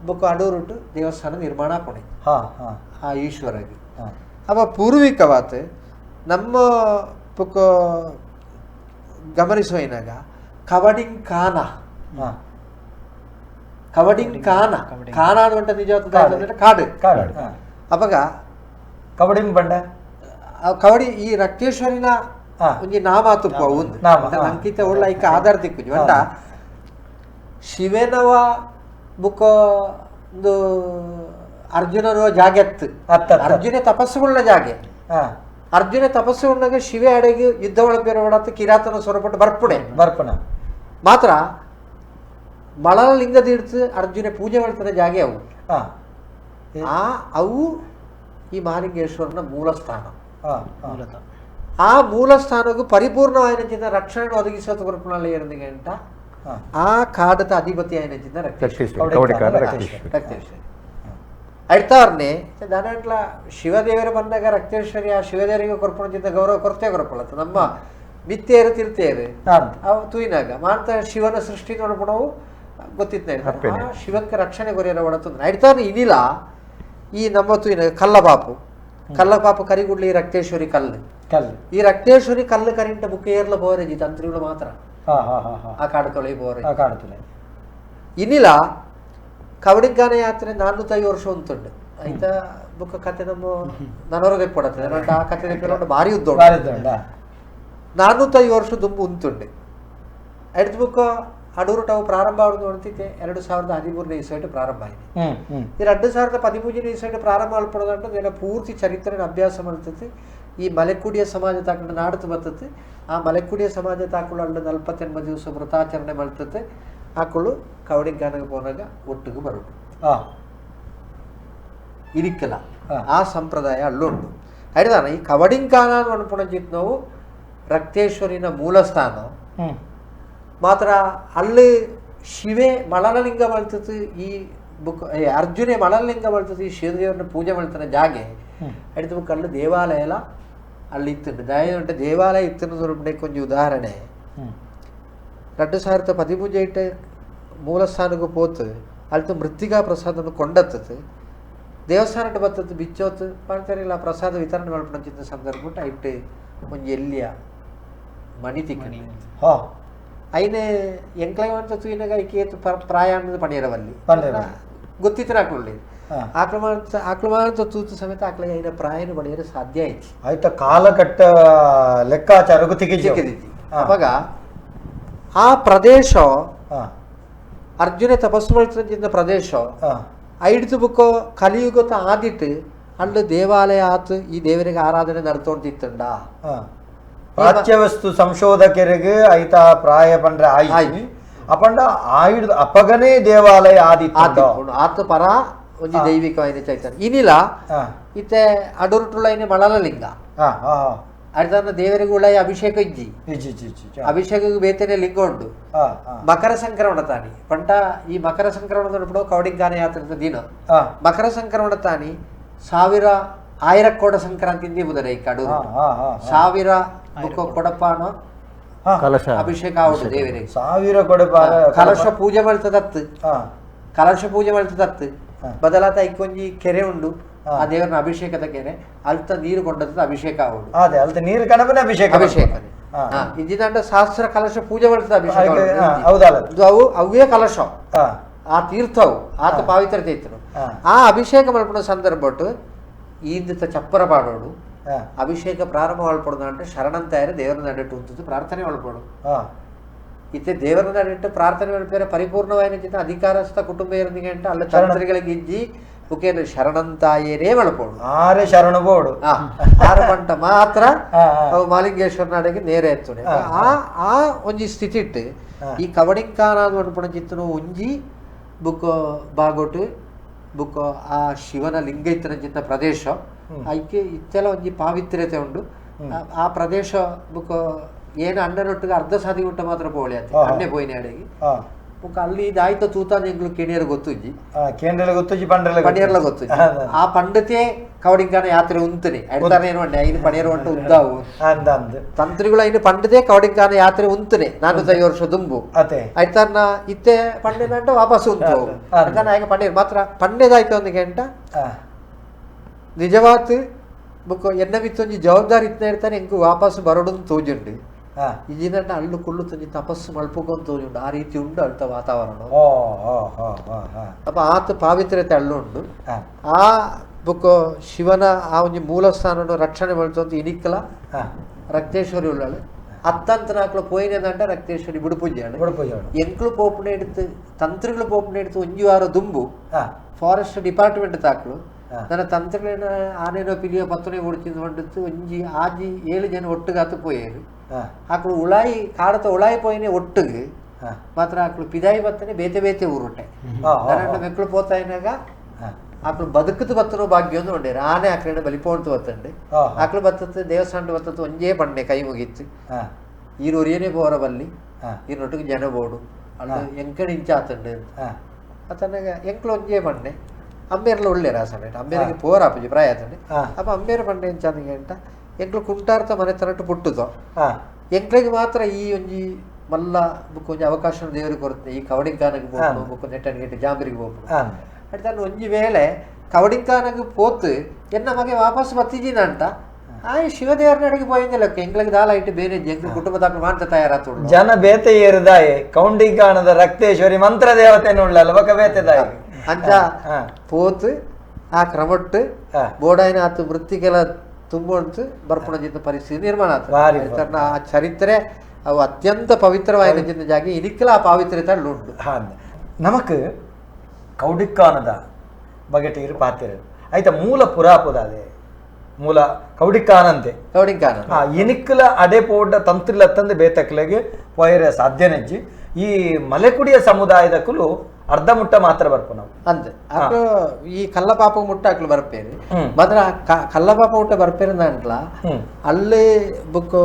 ಬುಕ್ ಅಡೂರುಟ್ಟು ದೇವಸ್ಥಾನ ನಿರ್ಮಾಣ ಕೊನೆ ಆ ಈಶ್ವರಗೆ ಅವ ಪೂರ್ವಿಕವಾತ್ ನಮ್ಮ ಬುಕ್ ಗಮನಿಸುವಾಗ ಕವಡಿಂಗ್ ಕಾನ ಕಾನ ಅಂತ ನಿಜವಾದ ಕಾಡು ಅವಾಗ ಕಬಡಿಂಗ್ ಬಂಡ ಕವಡಿ ಈ ರಕ್ತೇಶ್ವರಿನ ಒಂಜಿ ನಾಮ ತುಪ್ಪ ಒಂದು ಅಂಕಿತ ಒಳ್ಳ ಈಗ ಆಧಾರ ತಿಕ್ಕುಜಿ ಬಂಡ ಶಿವನವ ಬುಕ್ಕ ಒಂದು ಅರ್ಜುನನ ಜಾಗೆತ್ತು ಅರ್ಜುನ ತಪಸ್ಸುಗಳ ಜಾಗೆ ಅರ್ಜುನ ತಪಸ್ಸು ಉಂಡಾಗ ಶಿವೆ ಅಡೆಗೆ ಯುದ್ಧ ಒಳಪೇರೊಡತ್ತು ಕಿರಾತನ ಸ್ವರಪಟ್ಟು ಬರ್ಪುಣ ಮಾತ್ರ ಮಳಲ ಲಿಂಗದಿಡ್ತು ಅರ್ಜುನ ಪೂಜೆ ಮಾಡ್ತಾನೆ ಜಾಗೆ ಅವು ಅವು ಈ ಮಹಾಲಿಂಗೇಶ್ವರನ ಮೂಲ ಸ್ಥಾನ ಆ ಮೂಲ ಸ್ಥಾನಕ್ಕೂ ಪರಿಪೂರ್ಣವಾದ ರಕ್ಷಣೆ ಒದಗಿಸೋದು ಬರ್ಪುಣಲ್ಲಿ ಇರೋದಿಗೆ ಅಂತ ಆ ಕಾಡದ ಅಧಿಪತಿ ಆಯ್ನ ರಕ್ತೇಶ್ವರಿ ಅಡ್ತಾವ್ರನ್ನೇ ದಾನಟ್ಲ ಶಿವದೇವರು ಬಂದಾಗ ರಕ್ತೇಶ್ವರಿ ಆ ಶಿವದೇವರಿಗೆ ಕೊರ್ಪಣದಿಂದ ಗೌರವ ಕೊರತೆ ಕೊರಪಳತ್ತ ನಮ್ಮ ಮಿತ್ತೇರು ತಿರ್ತೇರು ಅವು ತೂಯಿನಾಗ ಮಾಡ್ತಾ ಶಿವನ ಸೃಷ್ಟಿ ನೋಡ್ಬಿಡವು ಗೊತ್ತಿತ್ತ ಶಿವಕ್ಕೆ ರಕ್ಷಣೆ ಕೊರಿಯರ ಒಡತಂದ್ರೆ ಅಡ್ತಾವ್ರ ಇನಿಲ್ಲ ಈ ನಮ್ಮ ತೂಯಿನಾಗ ಕಲ್ಲಪಾಪು ಕರಿಗುಡ್ಲಿ ರಕ್ತೇಶ್ವರಿ ಕಲ್ಲು ಈ ರಕ್ತೇಶ್ವರಿ ಕಲ್ಲು ಕರಿಂಟ ಬುಕ್ ಏರ್ಲ ಬೋರೇಜಿ ತಂತ್ರಿಗಳು ಮಾತ್ರ ಆ ಕಾಡು ತೊಳೆ ಬೋರೆ ಇನ್ನಿಲ್ಲ ಕವಡಿಂಗಾನ ಯಾತ್ರೆ 405 ವರ್ಷ ಉಂಟುಂಡು ಆಯ್ತಾ ಬುಕ್ಕ ಕತೆ ನಮ್ಮ ನನವರದೇ ಕೊಡತ್ತೆ ಆ ಕತೆ ಭಾರಿ ಉದ್ದೋಡು 405 ವರ್ಷ ದುಂಬು ಉಂಟುಂಡು ಎಡ್ದು ಬುಕ್ಕ ಅಡೂರು ಟಾವು ಪ್ರಾರಂಭ ಆಗೋದು ಅಂತಿದ್ದೆ 2013 ಇಸೈಟ್ ಪ್ರಾರಂಭ ಆಗಿದೆ ಈ 2013 ಇಸೈಟ್ ಪ್ರಾರಂಭ ಅಲ್ಪಡೋದಂಟು ನೆಲ ಪೂರ್ತಿ ಚರಿತ್ರೆ ಅಭ್ಯಾಸ ಮಾಡ್ತದೆ ಈ ಮಲೆಕುಡಿಯ ಸಮಾಜ ತಾಕೊಂಡು ನಾಡ್ತು ಬರ್ತದೆ ಆ ಮಲೆಕುಡಿಯ ಸಮಾಜ ತಾಕಳು ಅಲ್ಲ 48 ದಿವಸ ವ್ರತಾಚರಣೆ ಮಾಡ್ತದೆ ಆಕಳು ಕವಡಿಂಗಾನಗೆ ಹೋದಾಗ ಒಟ್ಟಿಗೆ ಬರೋದು ಇರಿಕ್ಕಲ್ಲ ಆ ಸಂಪ್ರದಾಯ ಅಲ್ಲುಂಟು ಆಯ್ತಾನ ಈ ಕವಡಿಂಗಾನ ಅನ್ಪುಣಜಿತ್ ನಾವು ರಕ್ತೇಶ್ವರಿನ ಮೂಲ ಸ್ಥಾನ ಮಾತ್ರ ಅಲ್ಲಿ ಶಿವೆ ಮಳಲಲಿಂಗ ಬಳ್ತದೆ ಈ ಬುಕ್ ಅರ್ಜುನೆ ಮಳಲಲಿಂಗ ಬಳ್ತದೆ ಈ ಶಿವದೇವರನ್ನ ಪೂಜೆ ಮಾಡ್ತಾನೆ ಜಾಗೆ ಅಡಿತ ಬುಕ್ ಅಲ್ಲಿ ದೇವಾಲಯ ಎಲ್ಲ ಅಲ್ಲಿ ಇತ್ತು ದಯಂಟ ದೇವಾಲಯ ಇತ್ತು ಸ್ವರೂಪಕ್ಕೆ ಕೊಂಚ ಉದಾಹರಣೆ 2013 ಮೂಲ ಸ್ಥಾನಕ್ಕೆ ಪೋತು ಅಲ್ಲಿ ಮೃತ್ತಿಕಾ ಪ್ರಸಾದವನ್ನು ಕೊಂಡತ್ತದು ದೇವಸ್ಥಾನಕ್ಕೆ ಬರ್ತದೆ ಬಿಚ್ಚೋತು ಮಾಡ್ತಾರಿಲ್ಲ ಪ್ರಸಾದ ವಿತರಣೆ ಮಾಡ್ಕೊಂಡ ಸಂದರ್ಭ ಇಟ್ಟು ಒಂದು ಎಲ್ಲಿಯ ಮಣಿ ತಿಕ್ಕಣಿ ಐನೇ ಎಂಕ್ಲೈವಂತ ತೂಯಿನಾಗ ಐಕೇತು ಪ್ರಾಯಾಣದ ಪಣಿಯರವಲ್ಲಿ ಗೊತ್ತಿತ್ತು ಹಾಕೊಳ್ಳಿ ಆಕ್ರಮಣ ತೂತು ಸಮೇತ ಆಕ್ಳಿಗೆ ಐನ ಪ್ರಾಯನ ಪಡೆಯಲು ಸಾಧ್ಯ ಐತಿ ಆಯ್ತಾ ಕಾಲಘಟ್ಟ ಲೆಕ್ಕಾಚಾರ ಚಿಕ್ಕದಿತ್ತು ಅವಾಗ ಆ ಪ್ರದೇಶ ಅರ್ಜುನ ತಪಸ್ಸು ಮಾಡ್ತಿದ್ದ ಪ್ರದೇಶ ಐಡ್ತು ಬುಕ್ಕ ಕಲಿಯುಗತ ಆದಿಟ್ಟು ಅಲ್ಲಿ ದೇವಾಲಯ ಆತು ಈ ದೇವರಿಗೆ ಆರಾಧನೆ ನಡ್ತೊಂತಿತ್ತಂಡ ಪ್ರಾಚ್ಯ ವಸ್ತು ಸಂಶೋಧಕರಿಗೆ ಐತ ಪ್ರಾಯ ಪಂಡ್ರೆ ಆಯ್ತು ಅಪಂಡ ಆಯ್ದು ಅಪಗನೇ ದೇವಾಲಯ ಆದಿತ್ತು ಆತ ಪರ ಒಂಜಿ ದೈವಿಕವಾದ ಚೈತನ್ಯ ಇನ್ನಿಲ್ಲ ಇತ್ತೆ ಅಡುರುಟುಳೈನ ಮಳಲಲಿಂಗ ಅರ್ಧನ ದೇವರಿಗೆ ಉಳಾಯಿ ಅಭಿಷೇಕ ಇಜ್ಜಿ ಅಭಿಷೇಕಕ್ಕೆ ಬೇತನೆ ಲಿಂಗ ಉಂಟು ಮಕರ ಸಂಕ್ರಮಣ ತಾನಿ ಪಂಟ ಈ ಮಕರ ಸಂಕ್ರಮಣ ಕವಡಿಂಗಾನ ಯಾತ್ರದ ದಿನ ಮಕರ ಸಂಕ್ರಮಣ ತಾನಿ 1000 ಕೋಡ ಸಂಕ್ರಾಂತಿ ಬುಧರ ಈ ಕಡು 1000 ಕೊಡಪಾನ ಅಭಿಷೇಕ ಆಗುದು ದೇವರಿಗೆ 1000 ಕೊಡಪಾನ ಕಲಶ ಪೂಜೆ ಮಾಡ್ತದತ್ತು ಕಲಶ ಪೂಜೆ ಮಾಡ್ತದತ್ತು ಬದಲಾತ ಐಕೊಂಜಿ ಕೆರೆ ಉಂಡು ಆ ದೇವರನ್ನ ಅಭಿಷೇಕದ ಕೆರೆ ಅಲ್ತ ನೀರು ಕೊಂಡದ್ದು ಅಭಿಷೇಕ ಆಗುದು ಅದೇ ಅಲ್ತ ನೀರು ಕಣಪನೆ ಅಭಿಷೇಕ ಇದ್ದಿದಂಡ ಸಹಸ್ರ ಕಲಶ ಪೂಜೆ ಮಾಡ್ತದ ಅಭಿಷೇಕ ಹೌದಲ್ಲ ಅವೇ ಕಲಶ ಆ ತೀರ್ಥವು ಆತ ಪಾವಿತ್ರತೆ ಇತ್ತು ಆ ಅಭಿಷೇಕ ಮಲ್ಪಡ ಸಂದರ್ಭ ಈಂದ ಚಪ್ಪರ ಪಾಡೋಡು ಅಭಿಷೇಕ ಪ್ರಾರಂಭ ಮಾಡ್ಪಡೋದು ಅಂದ್ರೆ ಶರಣಂತಾಯರು ದೇವರನ್ನ ನಡಿಟ್ಟು ಉಂಟು ಪ್ರಾರ್ಥನೆ ಮಾಡ್ಪೋಡು ಇತ್ತೆ ದೇವರನ್ನ ನಡಿಟ್ಟು ಪ್ರಾರ್ಥನೆ ಮಾಡ್ತಾರೆ ಪರಿಪೂರ್ಣವಾದ ಅಧಿಕಾರಸ್ಥ ಕುಟುಂಬ ಇರೋದಿಗೆ ಅಂತ ಅಲ್ಲ ಚರಣಗಳಿಗೆ ಇಜ್ಜಿ ಉಕೇನ ಶರಣಂತಾಯರೇ ಮಲ್ಪೋಡು ಆರೆ ಶರಣ ಬೋಡು 6 ಗಂಟ ಮಾತ್ರ ಅವು ಮಾಲಿಂಗೇಶ್ವರ ನಾಡಿಗೆ ನೇರ ಎತ್ತುನೆ ಆ ಒಂಜಿ ಸ್ಥಿತಿ ಇಟ್ಟು ಈ ಕವಡಿಂಕಾನ ಅನ್ಪಣ ಚಿತ್ತನು ಒಂಜಿ ಬುಕ್ ಬಾಗೋಟು ಬುಕ್ ಆ ಶಿವನ ಲಿಂಗ ಇತ್ತಿನ ಚಿತ್ತ ಪ್ರದೇಶ ಐಕೆ ಇತ್ತೆಲ್ಲ ಒಂಜಿ ಪಾವಿತ್ರ್ಯತೆ ಉಂಡು ಆ ಪ್ರದೇಶ ಬುಕ್ ಏನು ಅಣ್ಣನೊಟ್ಟಿಗೆ ಅರ್ಧ ಸಾದಿ ಉಂಟ ಮಾತ್ರ ಪೋಳಿ ಆಯ್ತು ಅಣ್ಣೆ ಪೋಯಿನ ಅಡೆಗೆ ಬುಕ್ ಅಲ್ಲಿ ಇದಾಯ್ತು ತೂತಾನ ಎಂಗ್ಲು ಕೆಣಿಯರು ಗೊತ್ತುಜ್ಜಿ ಗೊತ್ತುಜ್ಜಿ ಪಣಿಯರ್ಲ ಗೊತ್ತುಜ್ಜಿ ಆ ಪಂಡತೆ ಕವಡಿಂಗಾನ ಯಾತ್ರೆ ಉಂತನೆ ಎಡ್ತಾನೆ ಏನು ಅಂಡೆ ಐದು ಪಣಿಯರು ಉಂಟು ಉದ್ದಾವು ತಂತ್ರಿಗಳು ಐನು ಪಂಡತೆ ಕವಡಿಂಗಾನ ಯಾತ್ರೆ ಉಂತನೆ 405 ವರ್ಷ ದುಂಬು ಐತಾನ ಇತ್ತೆ ಪಂಡೆದಂಟ ವಾಪಸ್ ಉಂಟು ಹಾಗೆ ಪಂಡಿಯರು ಮಾತ್ರ ಪಂಡೆದಾಯ್ತು ಒಂದು ಗಂಟ ನಿಜವಾತ್ ಬುಕ್ ಎನ್ನ ಬಿತ್ತೊಂಜಿ ಜವಾಬ್ದಾರಿ ಇತ್ತನೆ ಇರ್ತಾನೆ ಎಂಕು ವಾಪಸ್ ಬರೋಡು ತೋಜುಂಡು ಈಜಿನಂಟ ಅಳ್ಳು ಕುಳ್ಳು ತಂಜಿ ತಪಸ್ಸು ಮಲ್ಪುಕೊಂಡು ತೋಜುಂಡು ಆ ರೀತಿ ಉಂಡು ಅಳ್ತ ವಾತಾವರಣ ಅಪ್ಪ ಆತ ಪಾವಿತ್ರ್ಯತೆ ಅಳ್ಳು ಉಂಡು ಆ ಬುಕ್ ಶಿವನ ಆ ಒಂಜಿ ಮೂಲ ಸ್ಥಾನ ರಕ್ಷಣೆ ಮಾಡ್ತಂತ ಇನಿಕ್ಕಲ ರಕ್ತೇಶ್ವರಿ ಉಳ್ಳಾಳು ಅತ್ತಂತ ನಾಕ್ಲು ಪೋಯಿನದಂಟ ರಕ್ತೇಶ್ವರಿ ಬಿಡುಪುಜಾಳು ಎಂಕ್ಲು ಪೋಪುನೆ ಇಡ್ತು ತಂತ್ರಿಗಳು ಪೋಪುನೆ ಇಡ್ತು ಒಂಜಿ ವಾರ ದುಂಬು ಫಾರೆಸ್ಟ್ ಡಿಪಾರ್ಟ್ಮೆಂಟ್ ತಾಕ್ಲು ನನ್ನ ತಂತ್ರಗಳನ್ನ ಆನೇನೋ ಪಿಲಿಯೋ ಪತ್ತನೆ ಓಡಿಸಿದ್ ಹೊಂಡಿತ್ತು ಒಂಜಿ ಆಜಿ 7 ಜನ ಒಟ್ಟಿಗೆ ಆತು ಪೋಯರು ಆಕಳು ಉಳಾಯಿ ಕಾಡತ ಉಳಾಯಿ ಪೋಯಿನೇ ಒಟ್ಟಿಗೆ ಮಾತ್ರ ಆಕಳು ಪಿದಾಯಿ ಬತ್ತನೆ ಬೇತೆ ಬೇತೆ ಊರುಟ್ಟೆ ನನ್ನ ಮೆಕ್ಕಳು ಪೋತಾಯಿನಾಗ ಆಕಳು ಬದುಕದು ಬತ್ತನೋ ಭಾಗ್ಯ ಒಂದು ಹೊಂಡೇರು ಆನೆ ಆಕಳಿನ ಬಲಿಪೋಂಟು ಬತ್ತಂಡೆ ಆಕಳು ಬತ್ತತ್ತು ದೇವಸ್ಥಾನ ಬತ್ತತ್ತು ಒಂಜೇ ಪಂಡೆ ಕೈ ಮುಗಿತ್ತು ಈರು ಒರಿಯನೇ ಪೋರ ಬಲ್ಲಿ ಈರೊಟ್ಟಿಗೆ ಜನ ಬೋಡು ಅಲ್ಲ ಎಂಕಣ ಇಂಚ ಆತಂಡೆ ಆತನಾಗ ಎಂಕ್ಳು ಒಂಜೇ ಪಂಡೆ ಅಮ್ಮೇರ್ಲ ಒಳ್ಳೆಯ ಸಮಯ ಅಮ್ಮೇರಿಗೆ ಪೋರ ಆಪುಜಿ ಪ್ರಾಯ ಆತಂಡೆ ಅಪ್ಪ ಅಮ್ಮೇರ ಪಂಡೆ ಎಂಚಾನಿಗೆ ಅಂತ ಎಂಕ್ಳು ಕುಂಟಾರ್ಥ ಮನೆ ತನಟ್ಟು ಪುಟ್ಟುದು ಎಂಕ್ಳಿಗೆ ಮಾತ್ರ ಈ ಒಂಜಿ ಮಲ್ಲ ಬುಕ್ ಒಂಜಿ ಅವಕಾಶ ದೇವರಿಗೆ ಕೊರುತ್ತೆ ಈ ಕವಡಿಂಕಾನಗೆ ಹೋಗ್ಬೋದು ಬುಕ್ ನೆಟ್ಟನಿಗೆ ಜಾಂಬರಿಗೆ ಹೋಗ್ಬೋದು ಅಂತ ಒಂಜಿ ವೇಳೆ ಕವಡಿಂಕಾನಗೆ ಪೋತು ಎನ್ನ ಮಗೆ ವಾಪಸ್ ಬತ್ತಿಜಿನ ಅಂತ ಶಿವದೇವರನಡೆಗೆ పోయిందిಲ್ಲ ಎಂಗ್ಲಿಗೆ ದಾಲಾಯಿಟ್ಟು ಬೇರೆ ಎಂಗ್ಲ ಕುಟುಂಬದ ಮಾತ್ರ ತಯಾರಾತು ಜನ ಬೇತೆ ಏರುದಾಯಿ ಕೌಂಡಿಕಾಣದ ರಕ್ತೇಶ್ವರಿ ಮಂತ್ರ ದೇವತೆಯನ್ನು ಉಳ್ಳಲ್ಲ ಬಕ ಬೇತೆದಾಯಿ ಅಂಚ ಪೋತು ಆ ಕ್ರಮಟ್ಟು ಬೋಡಾಯಿನ ಆತು ವೃತ್ತಿಗೆಲ್ಲ ತುಂಬೊಂದು ಬರ್ಪುಣಜಿತ ಪರಿಸ್ಥಿತಿ ನಿರ್ಮಾಣ ಆಯ್ತು ಆ ಚರಿತ್ರೆ ಅವು ಅತ್ಯಂತ ಪವಿತ್ರವಾದ ಜಾಗ ಇದಕ್ಕೆಲ್ಲ ಆ ಪಾವಿತ್ರ್ಯತೆ ಉಂಟು ನಮಕ್ ಕೌಡಿಕ್ಕಾನದ ಬಗೆಟೀರು ಪಾತಿರು ಆಯ್ತಾ ಮೂಲ ಪುರಾಪುದ ಅದೇ ಮೂಲ ಕೌಡಿಕ್ಕಾನಂತೆ ಕೌಡಿಕ್ಕಾನ ಎನಿಕ್ಕಲ ಅಡೆ ಪೋಡ ತಂತ್ರಿಲತ್ತಂದು ಬೇತಕ್ಲೆಗೆ ಪೊಯರೆ ಸಾಧ್ಯನೆಜ್ಜಿ ಈ ಮಲೆಕುಡಿಯ ಸಮುದಾಯದಕ್ಕೂ ಅರ್ಧ ಮುಟ್ಟ ಮಾತ್ರ ಬರ್ಪು ನಾವು ಅಂತೆ ಅಕ್ಲು ಈ ಕಲ್ಲಪಾಪ ಮುಟ್ಟ ಅಕ್ಲು ಬರ್ಪೇರಿ ಮಾತ್ರ ಕಲ್ಲಪಾಪ ಮುಟ್ಟ ಬರ್ಪೇರಿ ಅಂಟ್ಲ ಅಲ್ಲೇ ಬುಕ್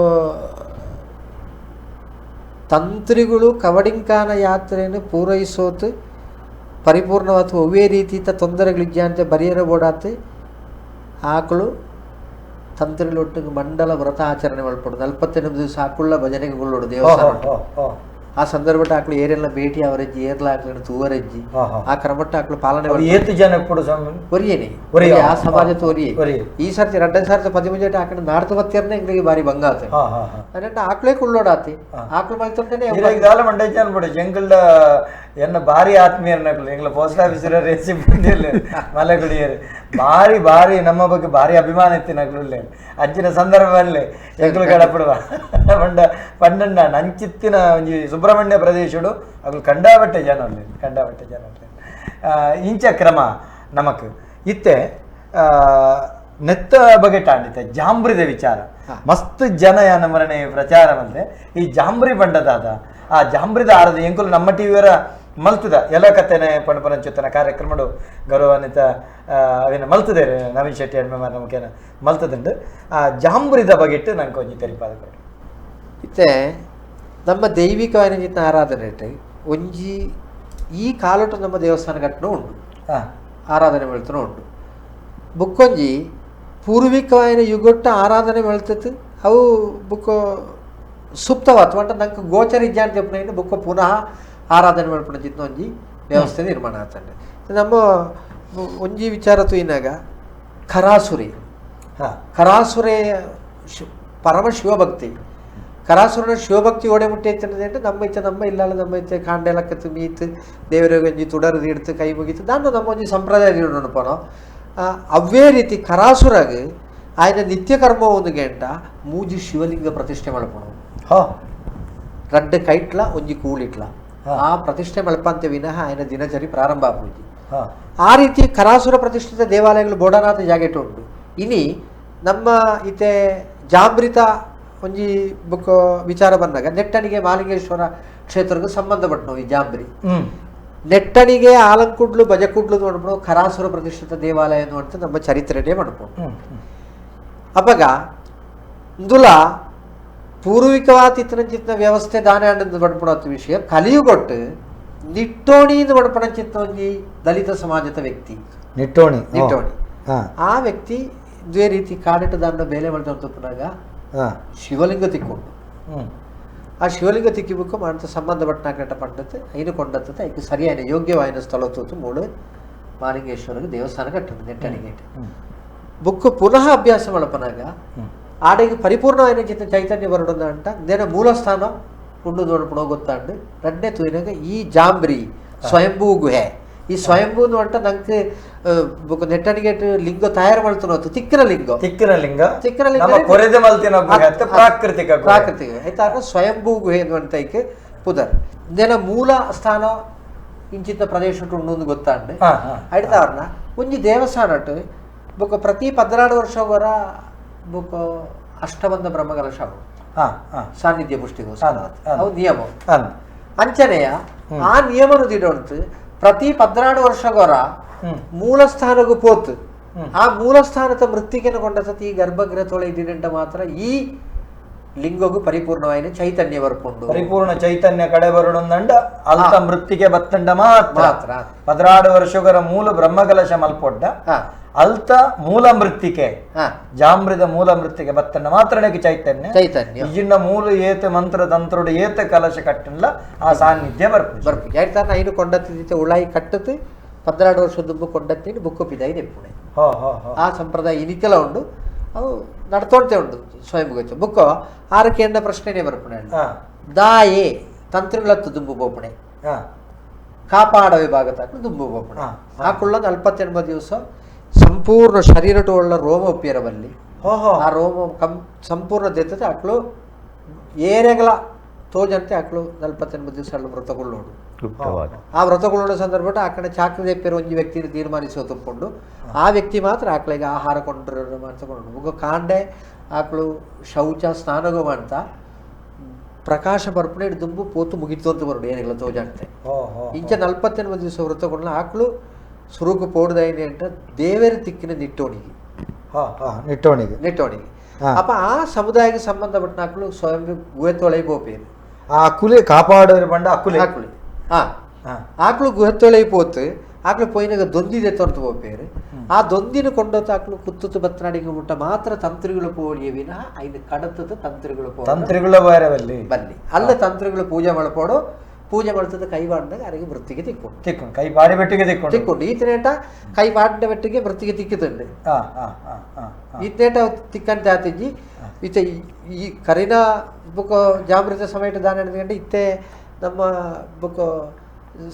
ತಂತ್ರಿಗಳು ಕವಡಿಂಕಾನ ಯಾತ್ರೆಯನ್ನು ಪೂರೈಸೋತು ಪರಿಪೂರ್ಣವಾದ ಒವೇ ರೀತಿ ತೊಂದರೆಗಳಿಜ್ಜ ಅಂತ ಬರೆಯರ ಬೋಡಾತು ಆಕಳು ತಂತ್ರಿಲೊಟ್ಟಿಗೆ ಮಂಡಲ ವ್ರತ ಆಚರಣೆ ಮಾಡ್ಕೊಡು 48 ದಿವಸ ಆಕುಳ್ಳ ಭಜನೆಗೆ ಗುಳ್ಳೋಡು ದೇವಸ್ಥಾನ ಆ ಸಂದರ್ಭ ಆಕಳು ಏರೆಲ್ಲ ಭೇಟಿ ಅವರಜ್ಜಿ ಏರ್ಲ ಆಕಳು ತೂವರಜ್ಜಿ ಆ ಕ್ರಮಟ್ಟ ಆಕಳು ಪಾಲನೆ ಏತು ಜನ ಒರಿಯೇನೆ ಆ ಸಮಾಜದ ಒರಿಯೇ ಈ ಸರ್ತಿ 2 ಸರ್ತಿ 13 ಆಕಳು ನಾಡ್ತು ಬತ್ತೇರ್ನೆ ಎಂಗ್ಲಿಗೆ ಬಾರಿ ಬಂಗಾತೆ ಅನ್ನಟ್ಟು ಆಕಳೇ ಕುಳ್ಳೋಡಾತಿ ಆಕಳು ಮಲ್ತೊಂಟೇನೆ ಇದಾಲ ಮಂಡಜ್ಜ ಅನ್ಬಿಡು ಎಂಗಳ ಎನ್ನ ಭಾರಿ ಆತ್ಮೀಯರ್ನಕ್ಲು ಎಂಗ್ಲ ಪೋಸ್ಟ್ ಆಫೀಸರ ರೇಸಿ ಬಂದಿಲ್ಲ ಮಲೆಗುಡಿಯರು ಭಾರಿ ನಮ್ಮ ಬಗ್ಗೆ ಭಾರಿ ಅಭಿಮಾನ ಇತ್ತಿನಕ್ಲು ಅಂಚಿನ ಸಂದರ್ಭದಲ್ಲಿ ಎಂಗ್ಲು ಗಡಪಡುವ ಪಂಡಣ್ಣ ನಂಚಿತ್ತಿನ ಒಂಜಿ ಸುಬ್ರಹ್ಮಣ್ಯ ಪ್ರದೇಶಡು ಅವು ಕಂಡಾಬಟ್ಟೆ ಜನ ಇಂಚ ಕ್ರಮ ನಮಕ್ ಇತ್ತೆ ನೆತ್ತ ಬಗೆ ಟಾಂಡಿತೆ ಜಾಂಬ್ರಿದ ವಿಚಾರ ಮಸ್ತ್ ಜನ ನಮ್ಮನೆ ಪ್ರಚಾರ ಬಂದೆ ಈ ಜಾಂಬ್ರಿ ಬಂಡದಾದ ಆ ಜಾಂಬ್ರಿದ ಆರದ ಎಂಕುಲು ನಮ್ಮ ಟಿವಿಯವರ ಮಲ್ತದ ಎಲ್ಲ ಕಥೆನೆ ಪಣಪರಂಚುತ್ತನ ಕಾರ್ಯಕ್ರಮಡು ಗೌರವಾನ್ವಿತ ಅವೇನು ಮಲ್ತದೆ ನವೀನ್ ಶೆಟ್ಟಿ ಅಡ್ಮೆಮಾರ್ ನಮಗೇನ ಮಲ್ತದುಂಡು ಆ ಜಾಂಬ್ರಿದ ಬಗೆಟ್ಟು ನಂಗೆ ಒಂಜಿ ತೆರಿಪಾದ ಕೊಡಿ ಇತ್ತೆ ನಮ್ಮ ದೈವಿಕವಾದ ಆರಾಧನೆ ಒಂಜಿ ಈ ಕಾಲಟು ನಮ್ಮ ದೇವಸ್ಥಾನ ಘಟನೆ ಉಂಟು ಆರಾಧನೆ ಬೆಳ್ತನೂ ಉಂಟು ಬುಕ್ಕೊಂಜಿ ಪೂರ್ವಿಕವಾದ ಯುಗೊಟ್ಟ ಆರಾಧನೆ ಬೆಳ್ತತ್ತು ಅವು ಬುಕ್ ಸುಪ್ತವಾತು ಅಂತ ನಂಗೆ ಗೋಚರಿಜ್ಜ ಅಂತ చెప్పిన ಬುಕ್ ಪುನಃ ಆರಾಧನೆ ಮಾಡ್ಪಣಜಿತ್ತು ಒಂಜಿ ವ್ಯವಸ್ಥೆ ನಿರ್ಮಾಣ ಆಗ್ತದೆ ನಮ್ಮ ಒಂಜಿ ವಿಚಾರ ತೂಯಿನಾಗ ಖರಾಸುರೆ ಪರಮ ಶಿವಭಕ್ತಿ ಕರಾಸುರನ ಶಿವಭಕ್ತಿ ಓಡೆ ಮುಟ್ಟಿ ಅಂತ ನಮ್ಮ ಇಲ್ಲಲ್ಲ ನಮ್ಮ ಐತೆ ಕಾಂಡೆಲಕ್ಕತ್ತು ಮೀತು ದೇವರಿಗೆ ಒಂಜಿ ತುಡರದು ಹಿಡ್ತು ಕೈ ಮುಗಿತು ದಾಂಡ ನಮ್ಮ ಒಂಜಿ ಸಂಪ್ರದಾಯ ನೋಡ್ಪೋಣ ಅವೇ ರೀತಿ ಕರಾಸುರಾಗ ಆಯ್ನ ನಿತ್ಯ ಕರ್ಮ ಒಂದು ಗಂಟ ಮೂಜಿ ಶಿವಲಿಂಗ ಪ್ರತಿಷ್ಠೆ ಮಾಡ್ಪೋಣ ರಡ್ಡ ಕೈಟ್ಲ ಒಂಜಿ ಕೂಳಿಟ್ಲ ಆ ಪ್ರತಿಷ್ಠೆ ಮಲ್ಪಂತೆ ವಿನಃ ಆಯ್ನ ದಿನಚರಿ ಪ್ರಾರಂಭ ಆಪುಜಿ ಆ ರೀತಿ ಕರಾಸುರ ಪ್ರತಿಷ್ಠಿತ ದೇವಾಲಯಗಳು ಬೋಡನಾಥ ಜಾಗೆಟ್ ಉಂಟು ಇನಿ ನಮ್ಮ ಇತೆ ಜಾಂಬ್ರಿತ ಒಂಜಿ ಬುಕ್ ವಿಚಾರ ಬಂದಾಗ ನೆಟ್ಟಣಿಗೆ ಮಾಲಿಂಗೇಶ್ವರ ಕ್ಷೇತ್ರಕ್ಕೆ ಸಂಬಂಧಪಟ್ಟು ಈ ಜಾಂಬ್ರಿ ನೆಟ್ಟಣಿಗೆ ಆಲಂಕುಡ್ಲು ಬಜಕುಡ್ಲು ನೋಡ್ಬೋದು ಖರಾಸುರ ಪ್ರತಿಷ್ಠಿತ ದೇವಾಲಯ ಅಂತ ನಮ್ಮ ಚರಿತ್ರೆನೇ ಮಾಡ್ಬೋದು ಅವಾಗ ಇಂದುಲ ಪೂರ್ವಿಕವಾದ ಇತ್ತನ ವ್ಯವಸ್ಥೆ ದಾನೆ ಆನಂದ ಬಡ್ಪಣ ವಿಷಯ ಕಲಿಯುಗೊಟ್ಟು ನಿಟ್ಟೋಣಿಯಿಂದ ಬಡ್ಪಣ ಚಿತ್ತ ಒಂಜಿ ದಲಿತ ಸಮಾಜದ ವ್ಯಕ್ತಿ ನಿಟ್ಟೋಣಿ ಆ ವ್ಯಕ್ತಿ ಇದೇ ರೀತಿ ಕಾಡಿಟ್ಟು ದಾಂಡ ಬೇಲೆ ಮಾಡ್ತಂತಪ್ಪನಾಗ ಶಿವಲಿಂಗ ತಿಕ್ಕೊಂಡು ಆ ಶಿವಲಿಂಗ ತಿಕ್ಕಿಬೇಕು ಮಾಡ್ತಾ ಸಂಬಂಧಪಟ್ಟ ಪಂಡತೆ ಐನು ಕೊಂಡತ್ತೆ ಐದು ಸರಿಯಾದ ಯೋಗ್ಯವಾದ ಸ್ಥಳ ತೋತು ಮೂಳು ಮಾಲಿಂಗೇಶ್ವರಿಗೆ ದೇವಸ್ಥಾನ ಕಟ್ಟದು ನೆಟ್ಟಣಿಗೆ ಬುಕ್ ಪುನಃ ಅಭ್ಯಾಸ ಮಳಪನಾಗ ಆಡೆಗೆ ಪರಿಪೂರ್ಣವಾದ ಚಿತ್ತ ಚೈತನ್ಯ ಬರಡದ ಅಂಟ ನೇನ ಮೂಲಸ್ಥಾನ ಉಂಡು ನೋಡ್ಬಿಡೋ ಗೊತ್ತಾಂಡು ರಡ್ಡೆ ತೂಯಿನಾಗ ಈ ಜಾಂಬ್ರಿ ಸ್ವಯಂಭೂ ಗುಹೆ ಈ ಸ್ವಯಂಭೂ ಅಂಟ ನಂಗೆ ನೆಟ್ಟಣಿಗೆ ಲಿಂಗ ತಯಾರು ಮಾಡ್ತಾನೋತು ತಿಕ್ಕಿನ ಲಿಂಗ ಪ್ರಾಕೃತಿಕ ಆಯ್ತಾ ಸ್ವಯಂಭೂ ಗುಹೆ ಅಂತೈಕೆ ಪುದರ್ ನೇನ ಮೂಲ ಸ್ಥಾನ ಇಂಚಿತ ಪ್ರದೇಶ ಉಂಡು ಗೊತ್ತಾಂಡು ಆಯ್ತಾ ಅವ್ರನ್ನ ಒಂಜಿ ದೇವಸ್ಥಾನ ಬುಕ್ ಪ್ರತಿ 16 ವರ್ಷ ವರ ಬುಕ್ ಅಷ್ಟಬಂಧ ಬ್ರಹ್ಮಕಲಶ ಸಾನ್ನಿಧ್ಯ ಪುಷ್ಟಿಗೋಸ್ಕರ ಅವು ನಿಯಮ ಅಂಚನೆಯ ಆ ನಿಯಮನು ದಿಡೋಂತು ಪ್ರತಿ 16 ವರ್ಷಗರ ಮೂಲ ಸ್ಥಾನಗೂ ಪೋತು ಆ ಮೂಲ ಸ್ಥಾನದ ಮೃತ್ತಿಗೆನ ಕೊಂಡ ಸತಿ ಈ ಗರ್ಭಗೃಹ ತೊಳೆ ಇದ್ದಿನಂಟ ಮಾತ್ರ ಈ ಲಿಂಗಗೂ ಪರಿಪೂರ್ಣವಾದ ಚೈತನ್ಯ ಬರ್ಕೊಂಡು ಪರಿಪೂರ್ಣ ಚೈತನ್ಯ ಕಡೆ ಬರೋಣಂದಂಡ ಅಲ್ತ ಮೃತ್ತಿಗೆ ಬತ್ತಂಡ ಮಾತ್ರ 16 ವರ್ಷಗರ ಮೂಲ ಬ್ರಹ್ಮಕಲಶ ಮಲ್ಪೊಡ್ಡ ಅಲ್ತ ಮೂಲ ಮೃತ್ತಿಕೆ ಜಾಂಬ್ರಿದ ಮೂಲ ಮೃತ್ತಿಗೆ ಬತ್ತಂಡ ಮಾತ್ರ ಚೈತನ್ಯ ಇಜಿನ ಮೂಲ ಏತ ಮಂತ್ರ ತಂತ್ರೋಡು ಏತ ಕಲಶ ಕಟ್ಟಲ್ಲ ಆ ಸಾನ್ನಿಧ್ಯ ಬರ್ಪು ಹೇಳ್ತಾರ ಐನು ಕೊಂಡತ್ತಿದ್ದ ಉಳಾಯಿ ಕಟ್ಟದು 16 ವರ್ಷ ದುಬ್ಬು ಕೊಂಡತ್ತೀನಿ ಬುಕ್ಕು ಪಿದಾಯಿ ನೆಪ್ಪುಣೆ ಆ ಸಂಪ್ರದಾಯ ಇನಿಕೆಲ್ಲ ಉಂಡು ಅವು ನಡ್ತೊಳ್ತೇ ಉಂಟು ಸ್ವಯಂಭುಗಚ್ಚ ಬುಕ್ಕ ಆರಕ್ಕೆ ಎಂಡ ಪ್ರಶ್ನೆನೇ ಬರ್ಪಣೆ ಹಾ ದಾಯೆ ತಂತ್ರಗಳತ್ತು ದುಂಬು ಬೋಪಣೆ ಹಾ ಕಾಪಾಡ ವಿಭಾಗ ತಾಕು ದುಂಬು ಬೋಪಣೆ ಹಾ. ಆಕುಳ್ಳ 48 ದಿವಸ ಸಂಪೂರ್ಣ ಶರೀರಟು ಒಳ್ಳ ರೋಮ ಉಪ್ಪಿರಬಲ್ಲಿ ಹೋ ಹೋ ಆ ರೋಮ ಸಂಪೂರ್ಣ ದೆತ್ತದೆ ಆಕಳು ಏರೆಗಳ ತೋಜಂತೆ ಆಕಳು 48 ದಿವಸ ಅಲ್ಲ ವ್ರತಗೊಳ್ಳೋಡು ಗುಪ್ತವಾಗಿ ಆ ವ್ರತಗೊಳ್ಳೋ ಸಂದರ್ಭ ಆ ಕಡೆ ಚಾಕ್ರಿ ಪೇರು ಒಂಜಿ ವ್ಯಕ್ತಿ ತೀರ್ಮಾನಿಸೋ ತಕ್ಕೊಂಡು ಆ ವ್ಯಕ್ತಿ ಮಾತ್ರ ಆಕಳಿಗೆ ಆಹಾರ ಕೊಂಡ್ರು ಮಾಡ್ತಕೊಂಡು ಮುಗ ಕಾಂಡೆ ಆಕಳು ಶೌಚ ಸ್ನಾನಗೋ ಮಾಡ್ತಾ ಪ್ರಕಾಶ ಬರ್ಪಣೆ ದುಂಬು ಪೋತು ಮುಗಿತು ಅಂತ ಬರೋಡು ಏನಿಲ್ಲ ತೋಜಂತೆ ಹೋ ಹೋ ಇಂಚ 48 ದಿವಸ ವ್ರತಗೊಂಡ್ಲ ಆಕಳು ಸುರುಕು ಪೋಡ್ದೈನೆ ಅಂತ ದೇವರ ತಿಕ್ಕಿನ ನಿಟ್ಟೋಣಿಗೆ ಹಾ ಹಾ ನಿಟ್ಟೋಣಿಗೆ ನೆಟ್ಟೋಣಿಗೆ ಹಾ. ಅಪ್ಪ ಆ ಸಮುದಾಯಕ್ಕೆ ಸಂಬಂಧಪಟ್ಟ ಆಕಳು ಸ್ವಯಂ ಗುಹೆ ತೊಳೆ ಬೋಪೇರು ಆ ಅಕ್ಕುಲೆ ಕಾಪಾಡೋರು ಬಂಡ ಅಕ್ಕುಲೆ ಆಕಳು ಹಾ ಹಾ ಆಕಳು ಗುಹೆ ತೊಳೆ ಪೋತು ಆಕಳು ಪೋಯಿನಾಗ ದೊಂದಿದೆ ತೊಂದು ಬೋಪೇರು ಆ ದೊಂದಿನ ಕೊಂಡೊತ್ತು ಆಕಳು ಕುತ್ತುತ್ತು ಬತ್ತನಾಡಿಗೆ ಮುಟ್ಟ ಮಾತ್ರ ತಂತ್ರಿಗಳು ಪೋಡಿಯ ವಿನಃ ಐದು ಕಡತದ ತಂತ್ರಿಗಳು ಪೋ ತಂತ್ರಿಗಳ ಬೇರೆವಲ್ಲಿ ಬಲ್ಲಿ ಅಲ್ಲ ತಂತ್ರಿಗಳು ಪೂಜೆ ಮಾಡ್ಕೊಡು ಪೂಜೆ ಮಾಡ್ತದ ಕೈ ಬಾಡಿದಾಗ ಅರಿಗೆ ವೃತ್ತಿಗೆ ತಿಕ್ಕೊಂಡು ತಿಕ್ಕೊಂಡು ಕೈ ಬಾಡಿ ಬೆಟ್ಟಿಗೆ ತಿಕ್ಕೊಂಡು ತಿಕ್ಕೊಂಡು ಈತನೇಟ ಕೈ ಬಾಡಿನ ಬೆಟ್ಟಿಗೆ ವೃತ್ತಿಗೆ ತಿಕ್ಕುತ್ತಂಡೆ ಹಾ ಹಾ ಹಾ ಹಾ ಈತನೇಟ ತಿಕ್ಕಂತೆ ಆತಿಜ್ಜಿ ಈತ ಈ ಕರಿನ ಬುಕ್ ಜಾಮೃತ ಸಮೇತ ದಾನ ಹಿಡಿದುಕೊಂಡು ಇತ್ತೆ ನಮ್ಮ ಬುಕ್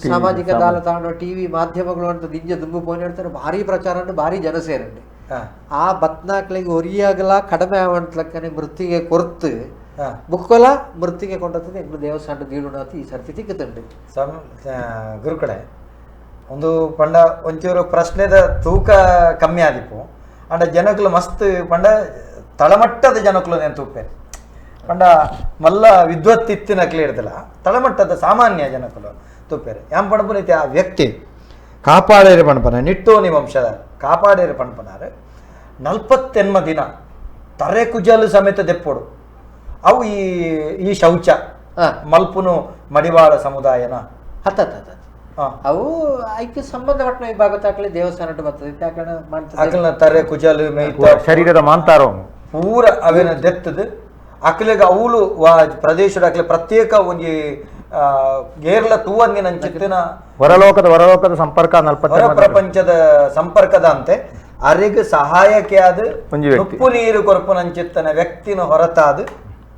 ಸಾಮಾಜಿಕ ಜಾಲತಾಣ ಟಿವಿ ಮಾಧ್ಯಮಗಳು ಅಂತ ನಿಜ ದುಂಬು ಫೋನ್ ಹೇಳ್ತಾರೆ ಭಾರಿ ಪ್ರಚಾರ ಭಾರಿ ಜನ ಸೇರಂడి ಹಾ ಆ ಬತ್ನಾಕ್ಳಿಗೆ ಒರಿಯಾಗಲ ಕಡಿಮೆ ಆವಂಟ್ಲಕ್ಕನೆ ಮೃತ್ತಿಗೆ ಕೊರ್ತು ಹಾ ಬುಕ್ಕಲ ಮೃತ್ತಿಗೆ ಕೊಂಡತ್ತದೆ ಎಂಗ್ಳು ದೇವಸ್ಥಾನ ದೀಳುನಾಥ ಈ ಸರ್ತಿ ತಿಕ್ಕುತ್ತಂಡೆ ಗುರುಕಡೆ ಒಂದು ಪಂಡ ಒಂಚೂರು ಪ್ರಶ್ನೆದ ತೂಕ ಕಮ್ಮಿ ಆದಿಪ್ಪು ಅಂಡ ಜನಕುಲು ಮಸ್ತ್ ಪಂಡ ತಳಮಟ್ಟದ ಜನಕುಲು నేను ತೂಪೇರು ಪಂಡ ಮಲ್ಲ ವಿದ್ವತ್ತಿತ್ತಿನಕ್ಲೆ ಇಡ್ದಲ್ಲ ತಳಮಟ್ಟದ ಸಾಮಾನ್ಯ ಜನಕುಲು ತೂಪೇರು ಯಾಮ್ ಪಣಪುನೈತಿ ಆ ವ್ಯಕ್ತಿ ಕಾಪಾಡೇರು ಪಣಪನ ನಿಟ್ಟೋನಿ ವಂಶದ ಕಾಪಾಡೇರು ಪಣಪನಾರು 48 ದಿನ ತರೆ ಕುಜಲು ಸಮೇತ ದೆಪ್ಪೋಡು ಅವು ಈ ಶೌಚ ಹಾ ಮಲ್ಪುನು ಮಡಿವಾಳ ಸಮುದಾಯನ ಹತ್ತ ಹಾ ಅವು ಐಕ್ಯ ಸಂಬಂಧಪಟ್ಟ ವಿಭಾಗ ತಾಕಲಿ ದೇವಸ್ಥಾನ ಬರ್ತದೆ ಯಾಕಂದ್ರೆ ಮಾಡ್ತದೆ ಅಕಲ್ನ ತರೆ ಕುಜಲು ಮೇಯ್ತ ಶರೀರದ ಮಾಂತಾರೋ ಪೂರ ಅವೇನ ದೆತ್ತದು ಅಕಲಿಗ ಅವಳು ಪ್ರದೇಶದ ಅಕಲೆ ಪ್ರತ್ಯೇಕ ಒಂಜಿ ಗೇರ್ಲ ತೂವಂದಿನ ಚಿತ್ತಿನ ಹೊರಲೋಕದ ಸಂಪರ್ಕ ಹೊರ ಪ್ರಪಂಚದ ಸಂಪರ್ಕದ ಅಂತೆ ಅರಿಗೆ ಸಹಾಯಕ್ಕೆ ಆದ ಒಂಜಿ ವ್ಯಕ್ತಿ. ಉಪ್ಪು ನೀರು ಕೊರಪುನಂಚಿತ್ತನ ವ್ಯಕ್ತಿನ ಹೊರತಾದು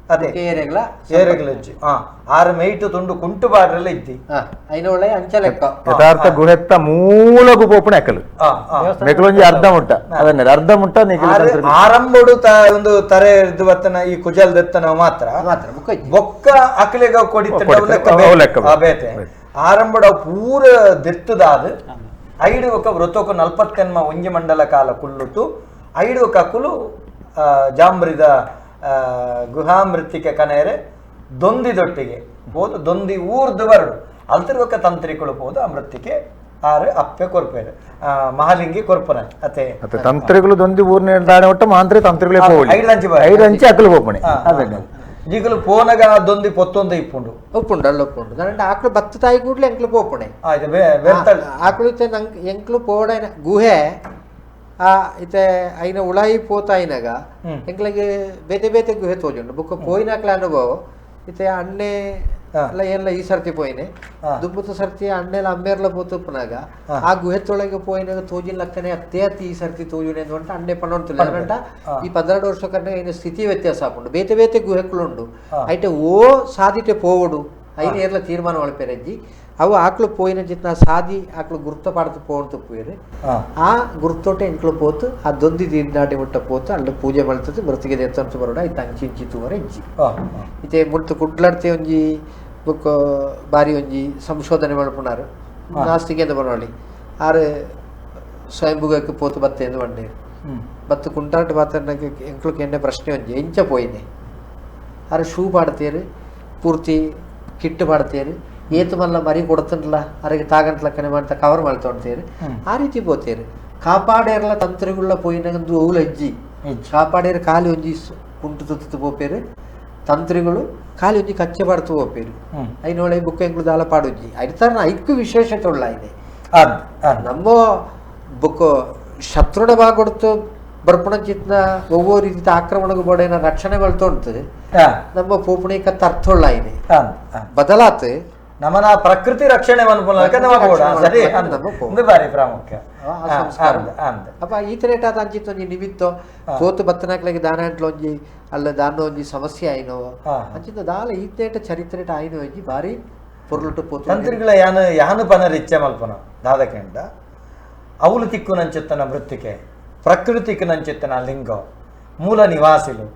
ಅದೇ ಏರೆಗಳ ಏರೆಗ್ಲಜ್ಜಿ ಹಾ ಆರು ಮೈಟು ತುಂಡು ಕುಂಟು ಬಾಡ್ರೆಲ್ಲ ಇದ್ದಿ ಐನ ಒಳ್ಳೆ ಅಂಚ ಲೆಕ್ಕ ಯಥಾರ್ಥ ಗುಹೆತ್ತ ಮೂಲ ಗುಪೋಪಣ ಎಕ್ಕಲು ಹಾ ಹಾ ಮೆಕಲೊಂಜಿ ಅರ್ಧ ಮುಟ್ಟ ಅದನ್ನ ಅರ್ಧ ಮುಟ್ಟ ಆರಂಭಡು ಒಂದು ತರೆ ಇದು ಬತ್ತನ ಈ ಕುಜಲ್ ದತ್ತನ ಮಾತ್ರ ಮಾತ್ರ ಬುಕ್ಕ ಬೊಕ್ಕ ಅಕಲಿಗ ಕೊಡಿತ ಅವು ಲೆಕ್ಕ ಬೇತೆ ಆರಂಭಡ ಪೂರ ದೆತ್ತದಾದ ಐಡು ఒక ವೃತ್ತಕ್ಕೆ 40 ಒಂಜಿ ಮಂಡಲ ಕಾಲ ಕುಳ್ಳುಟ್ಟು ಐಡು ఒక ಅಕುಲು ಜಾಂಬ್ರಿದ ಗುಹಾಮೃತಿಕೆ ಕನೇರೆ ದೊಂದಿದೊಟ್ಟಿಗೆ ಹೋದು ದೊಂದಿ ಊರ್ದು ಬರಡು ಅಲ್ತಿರುವಕ್ಕ ತಂತ್ರಿಗಳು ಹೋದು ಆ ಮೃತ್ತಿಗೆ ಆರು ಅಪ್ಪೆ ಕೊರ್ಪೇರು ಮಹಾಲಿಂಗಿ ಕೊರ್ಪನ ಅತೆ ತಂತ್ರಿಗಳು ದೊಂದಿ ಊರ್ನ ದಾಣೆ ಒಟ್ಟ ಮಾಂತ್ರಿ ತಂತ್ರಿಗಳೇ ಹೋಗಿ ಐದು ಅಂಚಿ ಅಕ್ಕಲು ಹೋಗ್ಪಣೆ ಅದನ್ನ ಈಗಲು ಫೋನಗ ದೊಂದಿ ಪೊತ್ತೊಂದು ಇಪ್ಪುಂಡು ಒಪ್ಪುಂಡು ಅಲ್ಲ ಒಪ್ಪುಂಡು ದಾಂಡ ಆಕಳು ಬತ್ತ ತಾಯಿ ಕೂಡ್ಲೆ ಎಂಕ್ಲು ಪೋಪಣೆ ಆಯ್ತು ಬೆರ್ತಳ್ ಆಕಳು ಇತ್ತೆ ನಂಗೆ ಎಂಕ್ಲು ಪೋಡೈನ ಗುಹೆ ಆ ಇತ್ತೆ ಐನ ಉಳಾಯಿ ಪೋತಾಯಿನಾಗ ಎಂಕ್ಲಿಗೆ ಬೇತೆ ಬೇತೆ ಗುಹೆ ತೋಜುಂಡು ಬುಕ್ಕ ಪೋಯಿನಾಕ್ಲ ಅನುಭವ ಇತ್ತೆ ಅಣ್ಣೆ ಎಲ್ಲ ಎಲ್ಲ ಈ ಸರ್ತಿ ಪೋಯಿನೆ ದುಬ್ಬುತ್ತ ಸರ್ತಿ ಅಣ್ಣೆಲ್ಲ ಅಮ್ಮೇರ್ಲ ಪೋತಪ್ಪನಾಗ ಆ ಗುಹೆ ತೊಳಗೆ ಪೋಯಿನಾಗ ತೋಜಿನ ಲಕ್ಕನೆ ಅತ್ತೆ ಅತ್ತಿ ಈ ಸರ್ತಿ ತೋಜುನೆ ಅಂತ ಅಣ್ಣೆ ಪಣ್ಣೊಂತಿಲ್ಲ ಯಾಕಂಟ ಈ 12 ವರ್ಷ ಕನ್ನ ಏನು ಸ್ಥಿತಿ ವ್ಯತ್ಯಾಸ ಹಾಕೊಂಡು ಬೇತೆ ಬೇತೆ ಗುಹೆಗಳುಂಡು ಐಟೆ ಓ ಸಾದಿಟೆ ಪೋವಡು ಐನ ಏರ್ಲ ತೀರ್ಮಾನ ಒಳಪೇರಜ್ಜಿ ಅವು ಆಕಳು ಪೋಯಿನ ಜಿತ್ನ ಸಾದಿ ಆಕಳು ಗುರ್ತ ಪಾಡ್ತು ಪೋಂತು ಪೋಯಿರು ಆ ಗುರ್ತೋಟೆ ಎಂಕ್ಲು ಪೋತು ಆ ದೊಂದಿ ದಾಟಿ ಮುಟ್ಟ ಪೋತು ಅಲ್ಲಿ ಪೂಜೆ ಮಾಡ್ತದೆ ಮೃತಿಗೆ ದೇವಸ್ಥಾನ ಬರೋಡ ಐತೆ ಅಂಚಿ ತೂವರೆ ಇಜ್ಜಿ ಇತ್ತೆ ಮುಟ್ಟು ಕುಡ್ಲಾಡ್ತೆ ಒಂಜಿ ಬುಕ್ ಬಾರಿ ಒಂಜಿ ಸಂಶೋಧನೆ ಮಾಡ್ಪುನಾರು ನಾಸ್ತಿಗೆ ಅಂತ ಬರೋಳಿ ಆರು ಸ್ವಯಂಭುಗಕ್ಕೆ ಪೋತು ಬತ್ತೆ ಎಂದು ಬಂಡೆ ಬತ್ತು ಕುಂಟಾಟ ಬಾತನಕ್ಕೆ ಎಂಕ್ಲು ಎಣ್ಣೆ ಪ್ರಶ್ನೆ ಒಂಜಿ ಎಂಚ ಪೋಯಿನೆ ಆರು ಶೂ ಪಾಡ್ತೇರು ಪೂರ್ತಿ ಕಿಟ್ಟು ಪಾಡ್ತೇರು ಏತು ಮಲ್ಲ ಮರಿ ಕೊಡ್ತನಲ್ಲ ಅರಿಗೆ ತಾಗಂಟ್ಲಕ್ಕನೆ ಮಾಡ್ತಾ ಕವರ್ ಮಾಡ್ತೊಳ್ತೇರು ಆ ರೀತಿ ಪೋತೇರು ಕಾಪಾಡೇರ್ಲ ತಂತ್ರಗಳ ಪೋಯಿನಗಂದು ಅವುಲ ಅಜ್ಜಿ ಕಾಪಾಡೇರು ಕಾಲಿ ಒಂಜಿ ಕುಂಟು ತುತ್ತು ಪೋಪೇರು ತಂತ್ರಿಗಳು ಕಾಲಿ ಒಂಜಿ ಕಚ್ಚೆ ಪಾಡ್ತು ಪೋಪೇರು ಐನೊಳೆ ಬುಕ್ಕ ಎಂಕ್ಲು ದಾಲ ಪಾಡುಜ್ಜಿ ಐತಾರ ಐಕ್ಕು ವಿಶೇಷತೆ ಉಳ್ಳ ಇದೆ ನಮ್ಮ ಬುಕ್ ಶತ್ರುಡ ಬಾಗೊಡ್ತು ಬರ್ಪಣ ಚಿತ್ನ ಒவ்வொரு ರೀತಿ ಆಕ್ರಮಣಗೂ ಬೋಡೇನ ರಕ್ಷಣೆ ಬಳ್ತೊಂತು ನಮ್ಮ ಪೋಪಣಿಕ ಅರ್ಥ ಉಳ್ಳ ಇದೆ ಬದಲಾತ್ ನಮನ ಪ್ರಕೃತಿ ರಕ್ಷಣೆ ಮನ್ಪುನಕ ನಮ ಕೂಡ ಸರಿ ಒಂದು ಬಾರಿ ಪ್ರಾಮುಖ್ಯ ಅಪ್ಪ ಈ ತರ ಅಂಚಿತ್ತು ಒಂಜಿ ನಿಮಿತ್ತ ತೋತು ಬತ್ತನಾಕ್ಲೆಗೆ ದಾನ ಅಂಟ್ಲ ಒಂಜಿ ಅಲ್ಲ ದಾನ ಒಂಜಿ ಸಮಸ್ಯೆ ಆಯ್ನೋ ಅಂಚಿಂದ ದಾಲ ಈತೇಟ ಚರಿತ್ರೆಟ ಆಯ್ನೋ ಒಂಜಿ ಬಾರಿ ಪೊರ್ಲುಟ್ಟು ಪೋತು ತಂತ್ರಿಗಳ ಯಾನು ಪನರ ಇಚ್ಛೆ ಮಲ್ಪನ ದಾದಕೆಂಡ ಅವಳು ತಿಕ್ಕು ನಂಚಿತ್ತನ ಮೃತ್ತಿಕೆ ಪ್ರಕೃತಿಕ್ ನಂಚಿತ್ತನ ಲಿಂಗ ಮೂಲ ನಿವಾಸಿಲು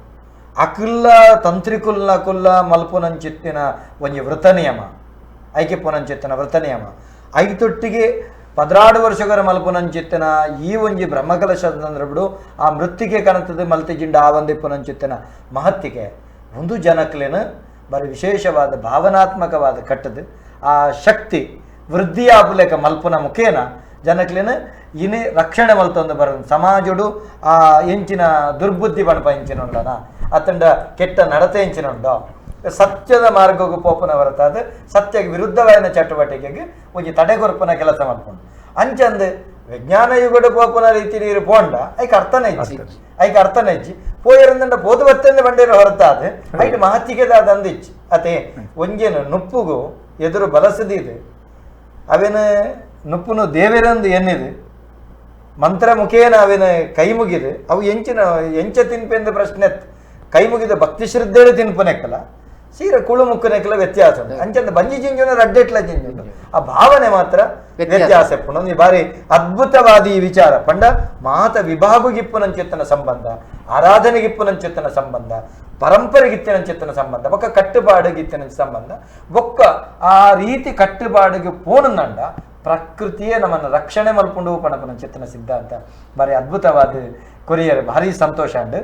ಅಕುಲ್ಲ ತಂತ್ರಿಕುಲ್ನ ಕುಲ್ಲ ಮಲ್ಪುನಂಚಿತ್ತಿನ ಒಂಜಿ ವೃತ ನಿಯಮ ಐಕ್ಯಪ್ಪುನಂಚಿತ್ತಿನ ವೃತ ನಿಯಮ ಐತೊಟ್ಟಿಗೆ 16 ವರ್ಷಗರ ಮಲ್ಪುನಂಚಿತ್ತಿನ ಈ ಒಂಜಿ ಬ್ರಹ್ಮಕಲಶ ಸಂದರ್ಭಡು ಆ ಮೃತ್ತಿಗೆ ಕನತದ ಮಲ್ತಿಜಿಂಡ ಆ ಒಂದಿಪ್ಪುನಂಚಿತ್ತಿನ ಮಹತ್ತಿಗೆ ಒಂದು ಜನಕ್ಲೇನ ಬರೀ ವಿಶೇಷವಾದ ಭಾವನಾತ್ಮಕವಾದ ಕಟ್ಟದು ಆ ಶಕ್ತಿ ವೃದ್ಧಿಯಾಪುಲೇಕ ಮಲ್ಪುನ ಮುಖೇನ ಜನಕ್ಲೇನ ಇನಿ ರಕ್ಷಣೆ ಮಲ್ತೊಂದು ಬರೋದು ಸಮಾಜಡು ಆ ಎಂಚಿನ ದುರ್ಬುದ್ಧಿ ಬಣಪ ಎಂಚಿನುಂಡನ ಅತ್ತಂಡ ಕೆಟ್ಟ ನಡತೆ ಎಂಚಿನುಂಡೋ ಸತ್ಯದ ಮಾರ್ಗಕ್ಕೆ ಪೋಪನ ಹೊರತಾದ ಸತ್ಯಕ್ಕೆ ವಿರುದ್ಧವಾದ ಚಟುವಟಿಕೆಗೆ ಒಂಜಿ ತಡೆಗೊರ್ಪನ ಕೆಲಸ ಮಾಡ್ಕೊಂಡು ಅಂಚಂದು ವಿಜ್ಞಾನ ಯುಗಡು ಪೋಪನ ರೀತಿ ನೀರು ಪೋಂಡ ಐಕ್ ಅರ್ಥನ ಇಚ್ಚಿ ಪೋಯರಂದಂಡ ಪೋದು ಬತ್ತಂದು ಬಂಡಿರೋ ಹೊರತಾದ ಐಟ್ ಮಹತ್ತಿಗೆದಾದ ಅಂದಿಚ್ಚಿ ಅತೆ ಒಂಜೇನು ನುಪ್ಪುಗು ಎದುರು ಬಲಸದಿದು ಅವೇನು ನುಪ್ಪುನು ದೇವರಂದು ಎನ್ನಿದು ಮಂತ್ರ ಮುಖೇನ ಅವೇನು ಕೈ ಮುಗಿದು ಅವು ಎಂಚ ತಿನ್ಪೆಂದು ಪ್ರಶ್ನೆ ಕೈ ಮುಗಿದ ಭಕ್ತಿ ಶ್ರದ್ಧೆಳು ತಿನ್ಪುನೆಕ್ಕಲ್ಲ ಸೀರೆ ಕುಳು ಮುಕ್ಕನೆಕ್ಕಲ ವ್ಯತ್ಯಾಸ ಉಂಟು ಅಂಚಂದ ಬಂಜಿ ಜಿಂಜುನ ರಡ್ಡೆಟ್ಲ ಜಿಂಜುಂಟು ಆ ಭಾವನೆ ಮಾತ್ರ ವ್ಯತ್ಯಾಸ ಇಪ್ಪುಂಡು ಈ ಬಾರಿ ಅದ್ಭುತವಾದ ಈ ವಿಚಾರ ಪಂಡ ಮಾತ ವಿಭಾಗುಗಿಪ್ಪುನಂಚಿತ್ತನ ಸಂಬಂಧ ಆರಾಧನೆಗಿಪ್ಪುನಂಚಿತ್ತನ ಸಂಬಂಧ ಪರಂಪರೆಗಿತ್ತಿನಂಚಿತ್ತನ ಸಂಬಂಧ ಬೊಕ್ಕ ಕಟ್ಟುಪಾಡುಗಿತ್ತಿನ ಸಂಬಂಧ ಬೊಕ್ಕ ಆ ರೀತಿ ಕಟ್ಟುಪಾಡುಗೆ ಪೋಣಂದಂಡ ಪ್ರಕೃತಿಯೇ ನಮ್ಮನ್ನು ರಕ್ಷಣೆ ಮಲ್ಕೊಂಡು ಪಣಪನ ಚಿತ್ತನ ಸಿದ್ಧಾಂತ ಬಾರಿ ಅದ್ಭುತವಾದ ಕೊರಿಯರ್ ಭಾರಿ ಸಂತೋಷ ಅಂಡ್